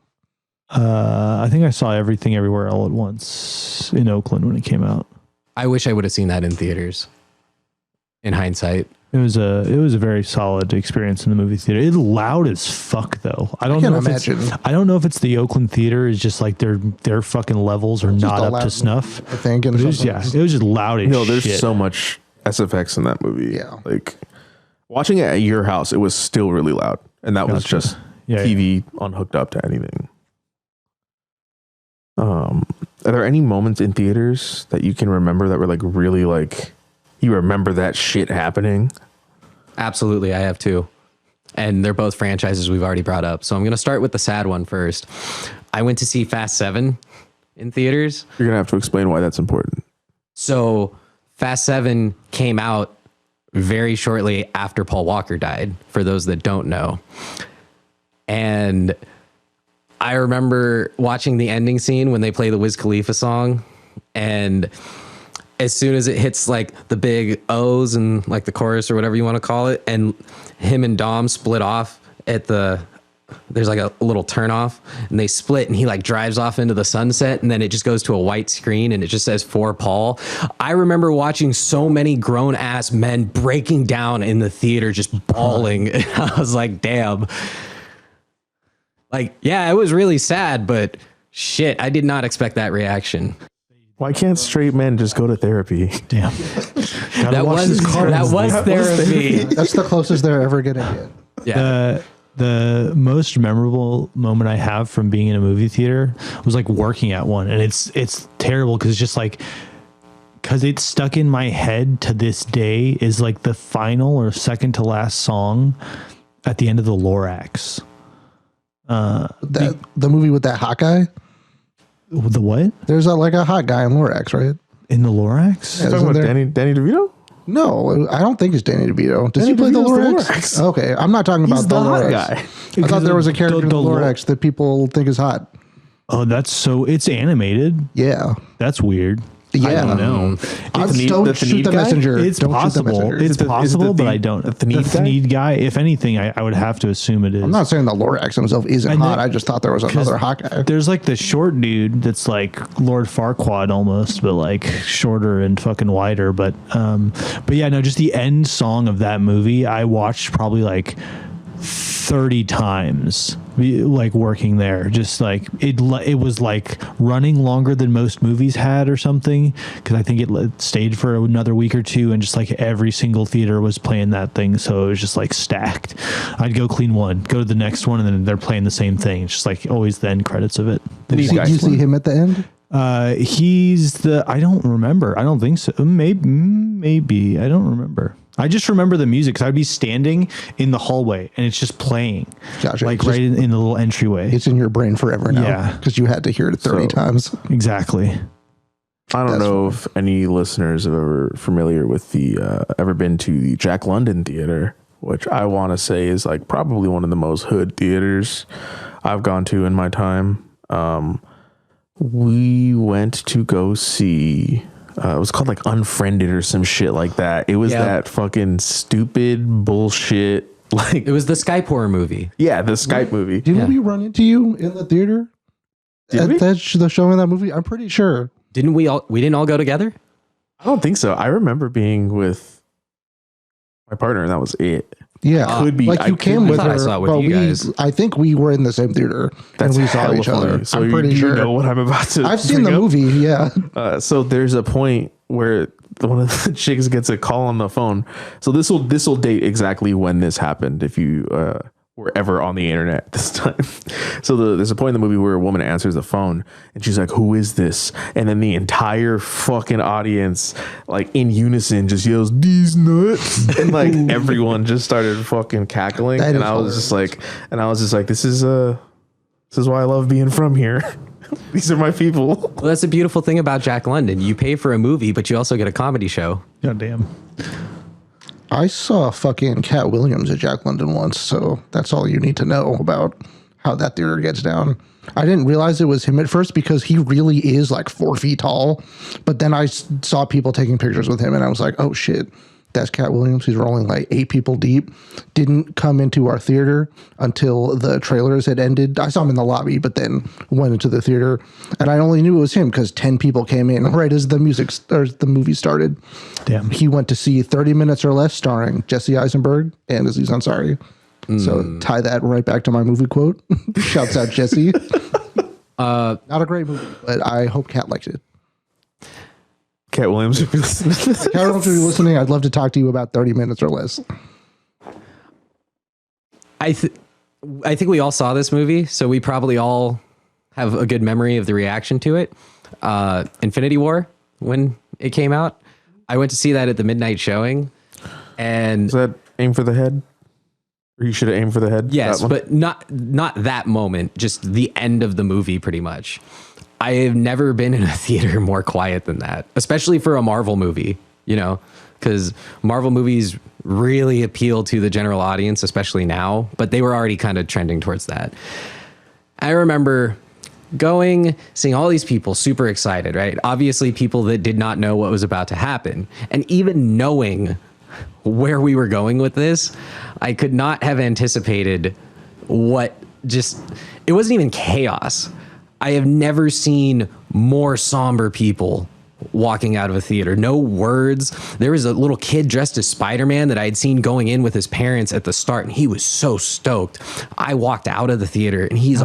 Speaker 4: I think I saw Everything Everywhere All at Once in Oakland when it came out.
Speaker 1: I wish I would have seen that in theaters. In hindsight,
Speaker 4: it was a very solid experience in the movie theater. It's loud as fuck though. I don't know if it's the Oakland theater is just like their fucking levels are not up to snuff.
Speaker 3: I think. And
Speaker 4: it was just loud as shit.
Speaker 2: There's so much SFX in that movie.
Speaker 3: Yeah.
Speaker 2: Like watching it at your house, it was still really loud. And that was just TV unhooked up to anything. Are there any moments in theaters that you can remember that were like really like you remember that shit happening?
Speaker 1: Absolutely, I have two. And they're both franchises we've already brought up. So I'm going to start with the sad one first. I went to see Fast 7 in theaters.
Speaker 2: You're going to have to explain why that's important.
Speaker 1: So Fast 7 came out very shortly after Paul Walker died, for those that don't know. And I remember watching the ending scene when they play the Wiz Khalifa song, and as soon as it hits like the big O's and like the chorus or whatever you want to call it, and him and Dom split off at there's like a little turn off, and they split, and he like drives off into the sunset, and then it just goes to a white screen and it just says "For Paul." I remember watching so many grown ass men breaking down in the theater, just bawling. And I was like, damn. Like, yeah, it was really sad, but shit, I did not expect that reaction.
Speaker 2: Why can't straight men just go to therapy?
Speaker 4: Damn.
Speaker 1: That was therapy.
Speaker 3: That's the closest they're ever going to get.
Speaker 1: Yeah.
Speaker 4: The most memorable moment I have from being in a movie theater was like working at one, and it's terrible because it's just like, because it's stuck in my head to this day is like the final or second to last song at the end of the Lorax.
Speaker 3: The movie with that hot guy.
Speaker 4: The what?
Speaker 3: There's like a hot guy in Lorax, right?
Speaker 4: In the Lorax?
Speaker 2: You're talking about Danny DeVito?
Speaker 3: No, I don't think it's Danny DeVito. Does he play the Lorax? Okay, I'm not talking about the Lorax guy. I thought there was a character in the Lorax that people think is hot.
Speaker 4: Oh, it's animated.
Speaker 3: Yeah.
Speaker 4: That's weird.
Speaker 3: Yeah,
Speaker 4: I don't know.
Speaker 3: Don't shoot the messenger.
Speaker 4: It's
Speaker 3: Don't
Speaker 4: possible.
Speaker 3: Shoot the messenger.
Speaker 4: It's possible, but I don't.
Speaker 2: The
Speaker 4: Thneed guy. If anything, I would have to assume it is.
Speaker 3: I'm not saying that Lorax himself isn't hot. I just thought there was another hot guy.
Speaker 4: There's like the short dude that's like Lord Farquaad almost, but like shorter and fucking wider. But yeah, no, just the end song of that movie, I watched probably like 30 times, like working there. Just like it was like running longer than most movies had or something, because I think it stayed for another week or two, and just like every single theater was playing that thing, so it was just like stacked. I'd go clean one, go to the next one, and then they're playing the same thing. It's just like always the end credits of it.
Speaker 3: Did you see him at the end?
Speaker 4: He's I don't remember. I don't think so. Maybe. I don't remember. I just remember the music, because I'd be standing in the hallway and it's just playing.
Speaker 3: Gotcha.
Speaker 4: Like right in the little entryway.
Speaker 3: It's in your brain forever now.
Speaker 4: Yeah.
Speaker 3: Because you had to hear it 30 times.
Speaker 4: Exactly.
Speaker 2: I don't know if any listeners are ever familiar with ever been to the Jack London Theater, which I want to say is like probably one of the most hood theaters I've gone to in my time. We went to go see... it was called like Unfriended or some shit like that. It was that fucking stupid bullshit. Like
Speaker 1: It was the Skype horror movie.
Speaker 2: Yeah, the Skype movie.
Speaker 3: Didn't we run into you in the theater?
Speaker 2: Did we?
Speaker 3: The showing that movie? I'm pretty sure.
Speaker 1: Didn't we all? We didn't all go together?
Speaker 2: I don't think so. I remember being with my partner, and that was it.
Speaker 3: Yeah,
Speaker 2: could be.
Speaker 3: Like you came with her.
Speaker 1: I saw it with you guys.
Speaker 3: I think we were in the same theater and we saw each other.
Speaker 2: So
Speaker 3: I'm pretty sure.
Speaker 2: You know what I'm about to.
Speaker 3: I've seen the movie. Yeah.
Speaker 2: So there's a point where one of the chicks gets a call on the phone. So this will date exactly when this happened. If you were ever on the internet this time. So there's a point in the movie where a woman answers the phone and she's like, "Who is this?" And then the entire fucking audience, like in unison, just yells, "These nuts!" And like everyone just started fucking cackling. And I was just like, this is why I love being from here. These are my people.
Speaker 1: Well, that's the beautiful thing about Jack London. You pay for a movie, but you also get a comedy show.
Speaker 4: God damn.
Speaker 3: I saw fucking Cat Williams at Jack London once, so that's all you need to know about how that theater gets down. I didn't realize it was him at first because he really is like 4 feet tall, but then I saw people taking pictures with him and I was like, oh shit, that's Cat Williams. He's rolling like 8 people deep. Didn't come into our theater until the trailers had ended. I saw him in the lobby, but then went into the theater, and I only knew it was him because 10 people came in right as the movie started.
Speaker 4: Damn.
Speaker 3: He went to see 30 Minutes or Less, starring Jesse Eisenberg and Aziz Ansari. So tie that right back to my movie quote. Shouts out Jesse. Not a great movie, but I hope Cat liked it.
Speaker 2: Cat Williams, if you're listening.
Speaker 3: Cat Williams, if you're listening, I'd love to talk to you about 30 Minutes or Less.
Speaker 1: I think we all saw this movie, so we probably all have a good memory of the reaction to it. Infinity War, when it came out, I went to see that at the midnight showing, and
Speaker 2: was that Aim for the Head? Or you should have aimed for the head?
Speaker 1: Yes, but not that moment, just the end of the movie, pretty much. I have never been in a theater more quiet than that, especially for a Marvel movie, you know, because Marvel movies really appeal to the general audience, especially now, but they were already kind of trending towards that. I remember seeing all these people super excited, right? Obviously people that did not know what was about to happen. And even knowing where we were going with this, I could not have anticipated it wasn't even chaos. I have never seen more somber people walking out of a theater. No words. There was a little kid dressed as Spider-Man that I had seen going in with his parents at the start, and he was so stoked. I walked out of the theater and he's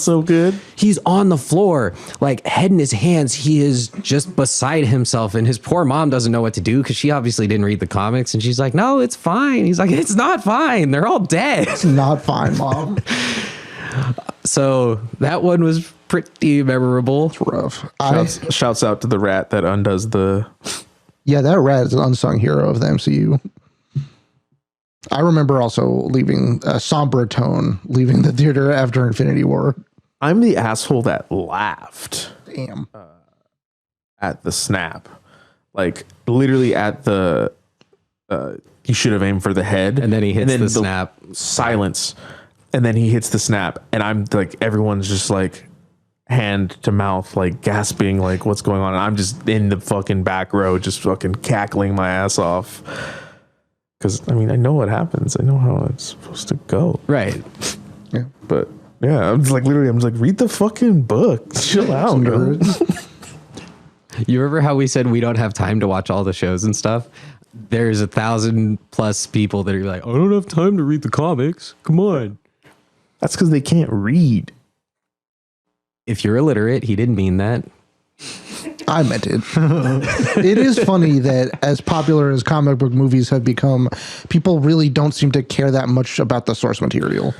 Speaker 2: so good.
Speaker 1: He's on the floor, like head in his hands. He is just beside himself, and his poor mom doesn't know what to do because she obviously didn't read the comics, and she's like, "No, it's fine." He's like, "It's not fine. They're all dead."
Speaker 3: It's not fine, Mom.
Speaker 1: So that one was pretty memorable.
Speaker 3: It's rough.
Speaker 2: Shouts out to the rat that undoes the...
Speaker 3: Yeah, that rat is an unsung hero of the MCU. I remember also leaving a somber tone, leaving the theater after Infinity War.
Speaker 2: I'm the asshole that laughed.
Speaker 3: Damn.
Speaker 2: At the snap. Like, literally at the... he should have aimed for the head.
Speaker 1: And then he hits the snap.
Speaker 2: Silence. And then he hits the snap. And I'm like, everyone's just like... hand to mouth, like gasping, like what's going on. And I'm just in the fucking back row, just fucking cackling my ass off. Because I mean, I know what happens. I know how it's supposed to go.
Speaker 1: Right.
Speaker 2: Yeah. But yeah, I'm just like literally, I'm just like, read the fucking book. Chill out, bro.
Speaker 1: You remember how we said we don't have time to watch all the shows and stuff? There's 1,000+ people that are like, I don't have time to read the comics. Come on.
Speaker 2: That's because they can't read.
Speaker 1: If you're illiterate, he didn't mean that.
Speaker 3: I meant it. It is funny that as popular as comic book movies have become, people really don't seem to care that much about the source material.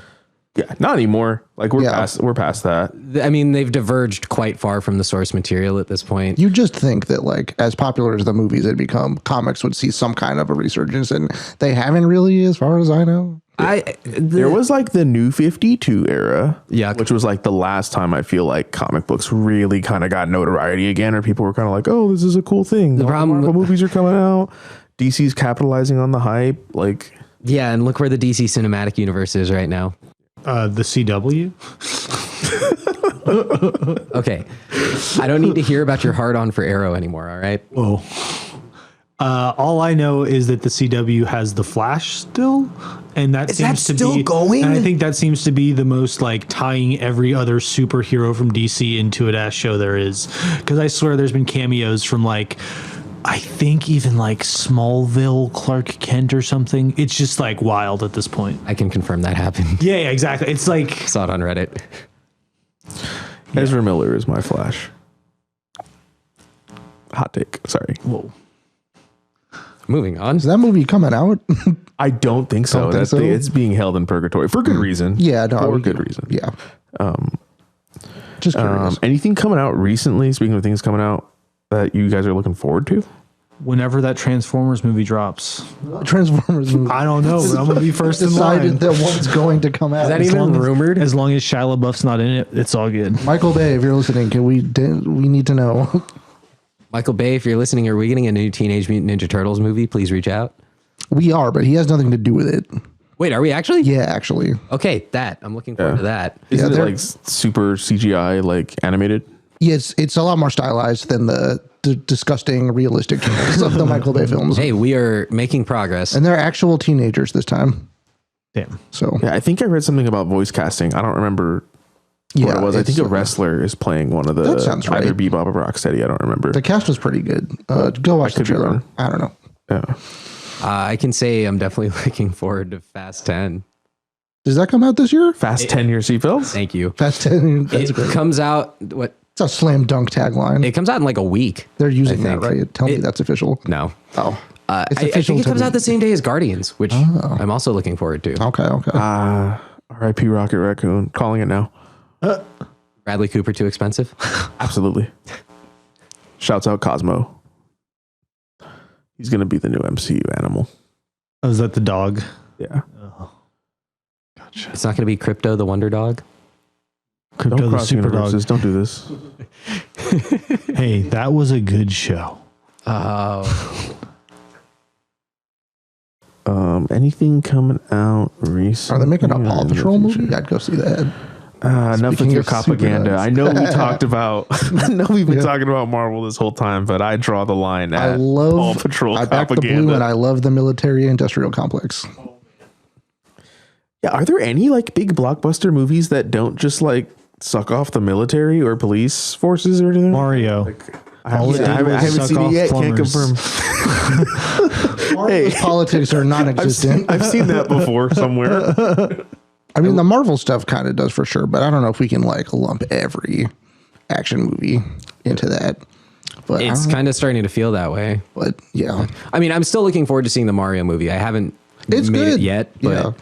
Speaker 2: Yeah, not anymore. Like we're past that.
Speaker 1: I mean, they've diverged quite far from the source material at this point.
Speaker 3: You just think that like as popular as the movies had become, comics would see some kind of a resurgence, and they haven't really, as far as I know.
Speaker 2: There was like the New 52 era,
Speaker 1: Yuck.
Speaker 2: which was like the last time I feel like comic books really kind of got notoriety again, or people were kind of like, oh, this is a cool thing. The problem, Marvel movies are coming out. DC's capitalizing on the hype. Like,
Speaker 1: yeah, and look where the DC cinematic universe is right now.
Speaker 4: The CW.
Speaker 1: Okay, I don't need to hear about your hard on for Arrow anymore. All right.
Speaker 4: Whoa. All I know is that the CW has the Flash still, and that
Speaker 1: Is
Speaker 4: seems
Speaker 1: that
Speaker 4: to
Speaker 1: still
Speaker 4: be
Speaker 1: going?
Speaker 4: And I think that seems to be the most like tying every other superhero from DC into an ass show there is. Because I swear there's been cameos from like, I think even like Smallville, Clark Kent or something. It's just like wild at this point.
Speaker 1: I can confirm that happened.
Speaker 4: Yeah, exactly. It's like
Speaker 1: Saw it on Reddit.
Speaker 2: Ezra Miller is my Flash. Hot take. Sorry.
Speaker 4: whoa.
Speaker 1: Moving on.
Speaker 3: Is that movie coming out?
Speaker 2: I don't think so.
Speaker 3: Don't think so?
Speaker 2: It's being held in purgatory for good reason.
Speaker 3: Yeah, no,
Speaker 2: for good reason.
Speaker 3: Yeah. Just curious.
Speaker 2: Anything coming out recently? Speaking of things coming out that you guys are looking forward to?
Speaker 4: Whenever that Transformers movie drops,
Speaker 3: Transformers movie.
Speaker 4: I don't know, but I'm gonna be first in
Speaker 3: Decided
Speaker 4: line.
Speaker 3: that one's going to come out.
Speaker 1: Is that even rumored?
Speaker 4: As long as Shia LaBeouf's not in it, it's all good.
Speaker 3: Michael Bay, if you're listening, we need to know.
Speaker 1: Michael Bay, if you're listening, are we getting a new Teenage Mutant Ninja Turtles movie? Please reach out.
Speaker 3: We are, but he has nothing to do with it.
Speaker 1: Wait, are we actually?
Speaker 3: Yeah, actually.
Speaker 1: Okay, I'm looking forward to that.
Speaker 2: Isn't it
Speaker 3: they're-
Speaker 2: like super CGI, like animated?
Speaker 3: Yeah, it's a lot more stylized than the disgusting realistic characters of the Michael Bay films.
Speaker 1: Hey, we are making progress.
Speaker 3: And they're actual teenagers this time.
Speaker 4: Damn.
Speaker 3: So
Speaker 2: Yeah, I think I read something about voice casting. I don't remember what it was. I think a wrestler is playing one of the
Speaker 3: That sounds right.
Speaker 2: either Bebop or Rocksteady. I don't remember.
Speaker 3: the cast was pretty good. Go watch the
Speaker 2: could be
Speaker 3: trailer.
Speaker 2: wrong.
Speaker 3: I don't know.
Speaker 2: Yeah.
Speaker 1: I can say I'm definitely looking forward to Fast 10.
Speaker 3: Does that come out this year?
Speaker 2: Fast 10-year seatbelts.
Speaker 1: Thank you.
Speaker 3: Fast 10. That's
Speaker 1: It
Speaker 3: great.
Speaker 1: comes out
Speaker 3: It's a slam dunk tagline.
Speaker 1: It comes out in like a week.
Speaker 3: They're using
Speaker 1: I
Speaker 3: that,
Speaker 1: think.
Speaker 3: right? Tell me that's official.
Speaker 1: No.
Speaker 3: Oh. It's
Speaker 1: I
Speaker 3: official
Speaker 1: think it
Speaker 3: to
Speaker 1: comes
Speaker 3: me.
Speaker 1: out the same day as Guardians, which I'm also looking forward to.
Speaker 3: Okay.
Speaker 2: R.I.P. Rocket Raccoon. Calling it now.
Speaker 1: Bradley Cooper too expensive?
Speaker 2: Absolutely. Shouts out Cosmo. He's going to be the new MCU animal.
Speaker 4: Oh, is that the dog?
Speaker 2: Yeah.
Speaker 4: Gotcha.
Speaker 1: It's not going to be Crypto the Wonder Dog?
Speaker 4: Crypto
Speaker 2: Don't
Speaker 4: the
Speaker 2: cross
Speaker 4: super dog.
Speaker 2: universes. Don't do this.
Speaker 4: Hey, that was a good show.
Speaker 1: Oh.
Speaker 2: Anything coming out recently?
Speaker 3: Are they making a Paw Patrol movie? I'd go see that.
Speaker 2: Enough with
Speaker 3: Speaking
Speaker 2: your
Speaker 3: of super
Speaker 2: propaganda.
Speaker 3: nuts.
Speaker 2: I know we talked about. I know we've been talking about Marvel this whole time, but I draw the line at
Speaker 3: I love
Speaker 2: Paw Patrol
Speaker 3: I back the
Speaker 2: propaganda.
Speaker 3: blue and I love the military industrial complex.
Speaker 2: Yeah, are there any like big blockbuster movies that don't just like suck off the military or police forces or anything?
Speaker 4: Mario.
Speaker 2: I haven't
Speaker 4: suck
Speaker 2: seen it
Speaker 4: off
Speaker 2: yet.
Speaker 4: plumbers.
Speaker 2: Can't confirm. Hey,
Speaker 3: Politics are non-existent.
Speaker 2: I've seen that before somewhere.
Speaker 3: I mean, the Marvel stuff kind of does for sure, but I don't know if we can like lump every action movie into that. But I
Speaker 1: It's
Speaker 3: don't know.
Speaker 1: kind of starting to feel that way.
Speaker 3: But yeah,
Speaker 1: I mean, I'm still looking forward to seeing the Mario movie. I haven't
Speaker 3: It's
Speaker 1: made
Speaker 3: good.
Speaker 1: it yet. But,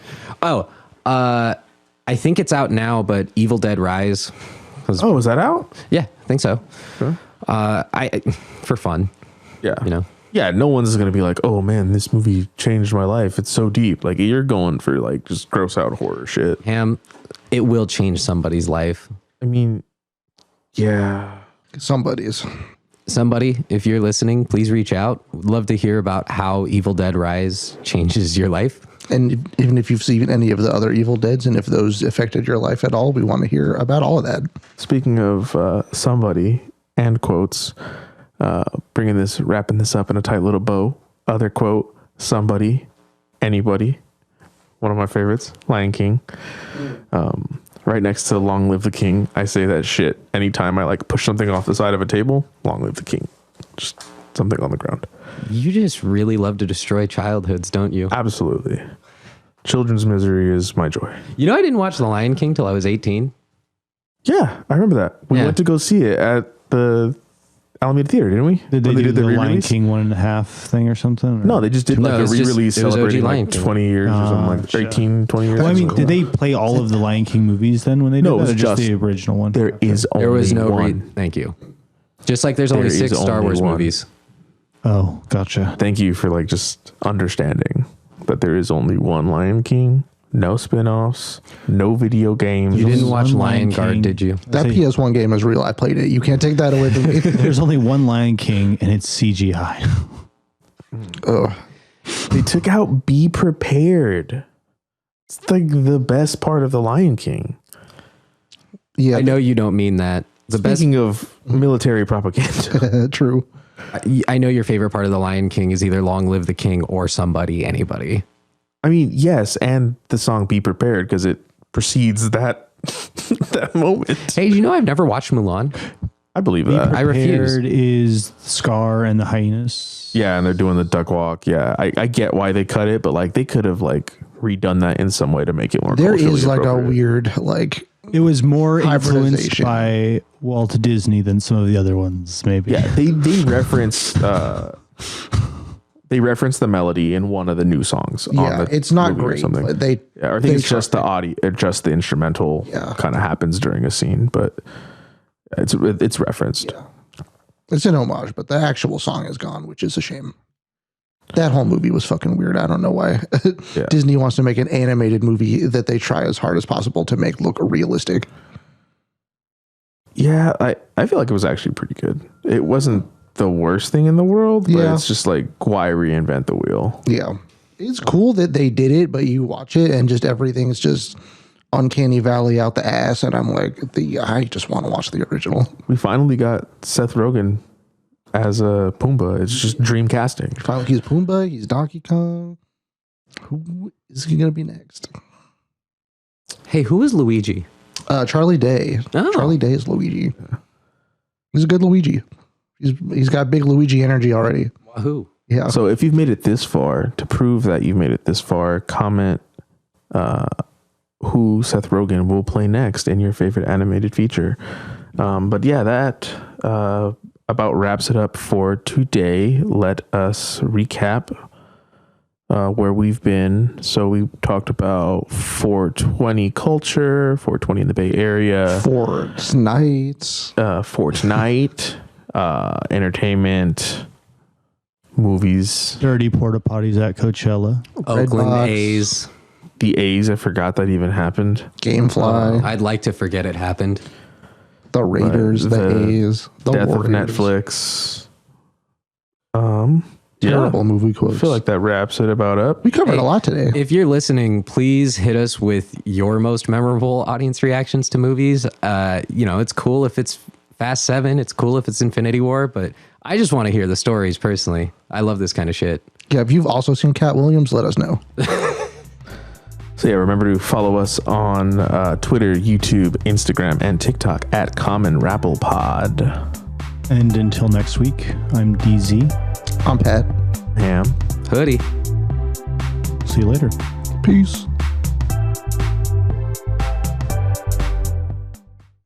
Speaker 1: I think it's out now, but Evil Dead Rise.
Speaker 2: Oh, is that out?
Speaker 1: Yeah, I think so.
Speaker 2: Sure.
Speaker 1: For fun,
Speaker 2: Yeah.
Speaker 1: you know.
Speaker 2: Yeah, no one's gonna be like, "Oh man, this movie changed my life. It's so deep." Like you're going for like just gross out horror shit.
Speaker 1: Ham, it will change somebody's life.
Speaker 2: I mean, yeah.
Speaker 3: somebody's.
Speaker 1: Somebody, if you're listening, please reach out. Would love to hear about how Evil Dead Rise changes your life.
Speaker 3: And even if you've seen any of the other Evil Deads and if those affected your life at all, we want to hear about all of that.
Speaker 2: Speaking of somebody and quotes, wrapping this up in a tight little bow. Other quote, somebody, anybody. One of my favorites, Lion King. Right next to Long Live the King. I say that shit anytime I like push something off the side of a table. Long Live the King. Just something on the ground.
Speaker 1: You just really love to destroy childhoods, don't you?
Speaker 2: Absolutely. Children's misery is my joy.
Speaker 1: You know, I didn't watch The Lion King till I was 18.
Speaker 2: Yeah, I remember that. We went to go see it at the Alameda Theater, didn't we?
Speaker 4: Did they do the Lion King 1.5 thing or something? Or?
Speaker 2: No, they just did like a re-release celebrating like 20 years or something, like 18, 20 years.
Speaker 4: Well, I mean, did they play all of the Lion King movies then when they did
Speaker 2: that?
Speaker 4: It was just the original one.
Speaker 2: There was no one.
Speaker 1: Thank you. Just like there's only 6 Star Wars movies.
Speaker 4: Oh, gotcha.
Speaker 2: Thank you for like just understanding that there is only one Lion King. No spin-offs, no video games.
Speaker 1: You didn't watch Lion Guard, did you?
Speaker 3: That PS1 game is real. I played it. You can't take that away from me.
Speaker 4: There's only one Lion King, and it's CGI.
Speaker 3: Ugh.
Speaker 2: They took out Be Prepared. It's like the best part of the Lion King.
Speaker 3: Yeah,
Speaker 1: I know you don't mean that.
Speaker 2: Speaking of military propaganda.
Speaker 3: True.
Speaker 1: I know your favorite part of The Lion King is either Long Live the King or Somebody, Anybody.
Speaker 2: I mean, yes, and the song Be Prepared because it precedes that that moment.
Speaker 1: Hey, you know I've never watched Mulan?
Speaker 2: I believe that.
Speaker 1: I refuse.
Speaker 4: Is Scar and the hyenas.
Speaker 2: Yeah, and they're doing the duck walk. Yeah, I get why they cut it, but like they could have like redone that in some way to make it more.
Speaker 3: There is like
Speaker 2: appropriate.
Speaker 3: a weird like.
Speaker 4: It was more influenced
Speaker 3: Hybridization.
Speaker 4: by Walt Disney than some of the other ones, maybe.
Speaker 2: Yeah, they referenced the melody in one of the new songs.
Speaker 3: Yeah,
Speaker 2: on the
Speaker 3: it's not
Speaker 2: movie or
Speaker 3: great,
Speaker 2: something.
Speaker 3: but they.
Speaker 2: Yeah, I think it's just the audio, just the instrumental kind of happens during a scene, but it's referenced.
Speaker 3: Yeah. It's an homage, but the actual song is gone, which is a shame. That whole movie was fucking weird. I don't know why.
Speaker 2: Yeah.
Speaker 3: Disney wants to make an animated movie that they try as hard as possible to make look realistic.
Speaker 2: Yeah, I feel like it was actually pretty good. It wasn't the worst thing in the world, but it's just like, why reinvent the wheel?
Speaker 3: Yeah. It's cool that they did it, but you watch it and just everything's just uncanny valley out the ass. And I'm like, I just want to watch the original.
Speaker 2: We finally got Seth Rogen as a Pumbaa. It's just dream casting.
Speaker 3: Finally, he's Pumbaa, he's Donkey Kong. Who is he going to be next?
Speaker 1: Hey, who is Luigi?
Speaker 3: Charlie Day.
Speaker 1: Oh.
Speaker 3: Charlie Day is Luigi. He's a good Luigi. He's got big Luigi energy already.
Speaker 1: Wahoo.
Speaker 3: Yeah.
Speaker 2: So if you've made it this far, to prove that you've made it this far, comment who Seth Rogen will play next in your favorite animated feature. But yeah, that about wraps it up for today. Let us recap where we've been. So we talked about 420 culture, 420 in the Bay Area, Fortnite, entertainment, movies,
Speaker 4: Dirty porta potties at Coachella,
Speaker 1: Oakland A's.
Speaker 2: the A's. I forgot that even happened.
Speaker 3: Gamefly,
Speaker 1: I'd like to forget it happened.
Speaker 3: the Raiders, the A's, the
Speaker 2: death
Speaker 3: Warriors.
Speaker 2: of Netflix.
Speaker 3: Terrible movie quotes.
Speaker 2: I feel like that wraps it about up.
Speaker 3: We covered a lot today.
Speaker 1: If you're listening, please hit us with your most memorable audience reactions to movies. It's cool if it's Fast 7. It's cool if it's Infinity War, but I just want to hear the stories personally. I love this kind of shit.
Speaker 3: Yeah, if you've also seen Cat Williams, let us know.
Speaker 2: So yeah, remember to follow us on Twitter, YouTube, Instagram, and TikTok at Common Rabble Pod.
Speaker 4: and until next week, I'm DZ.
Speaker 3: I'm Pat.
Speaker 2: Ham.
Speaker 1: Hoodie.
Speaker 4: See you later.
Speaker 3: Peace.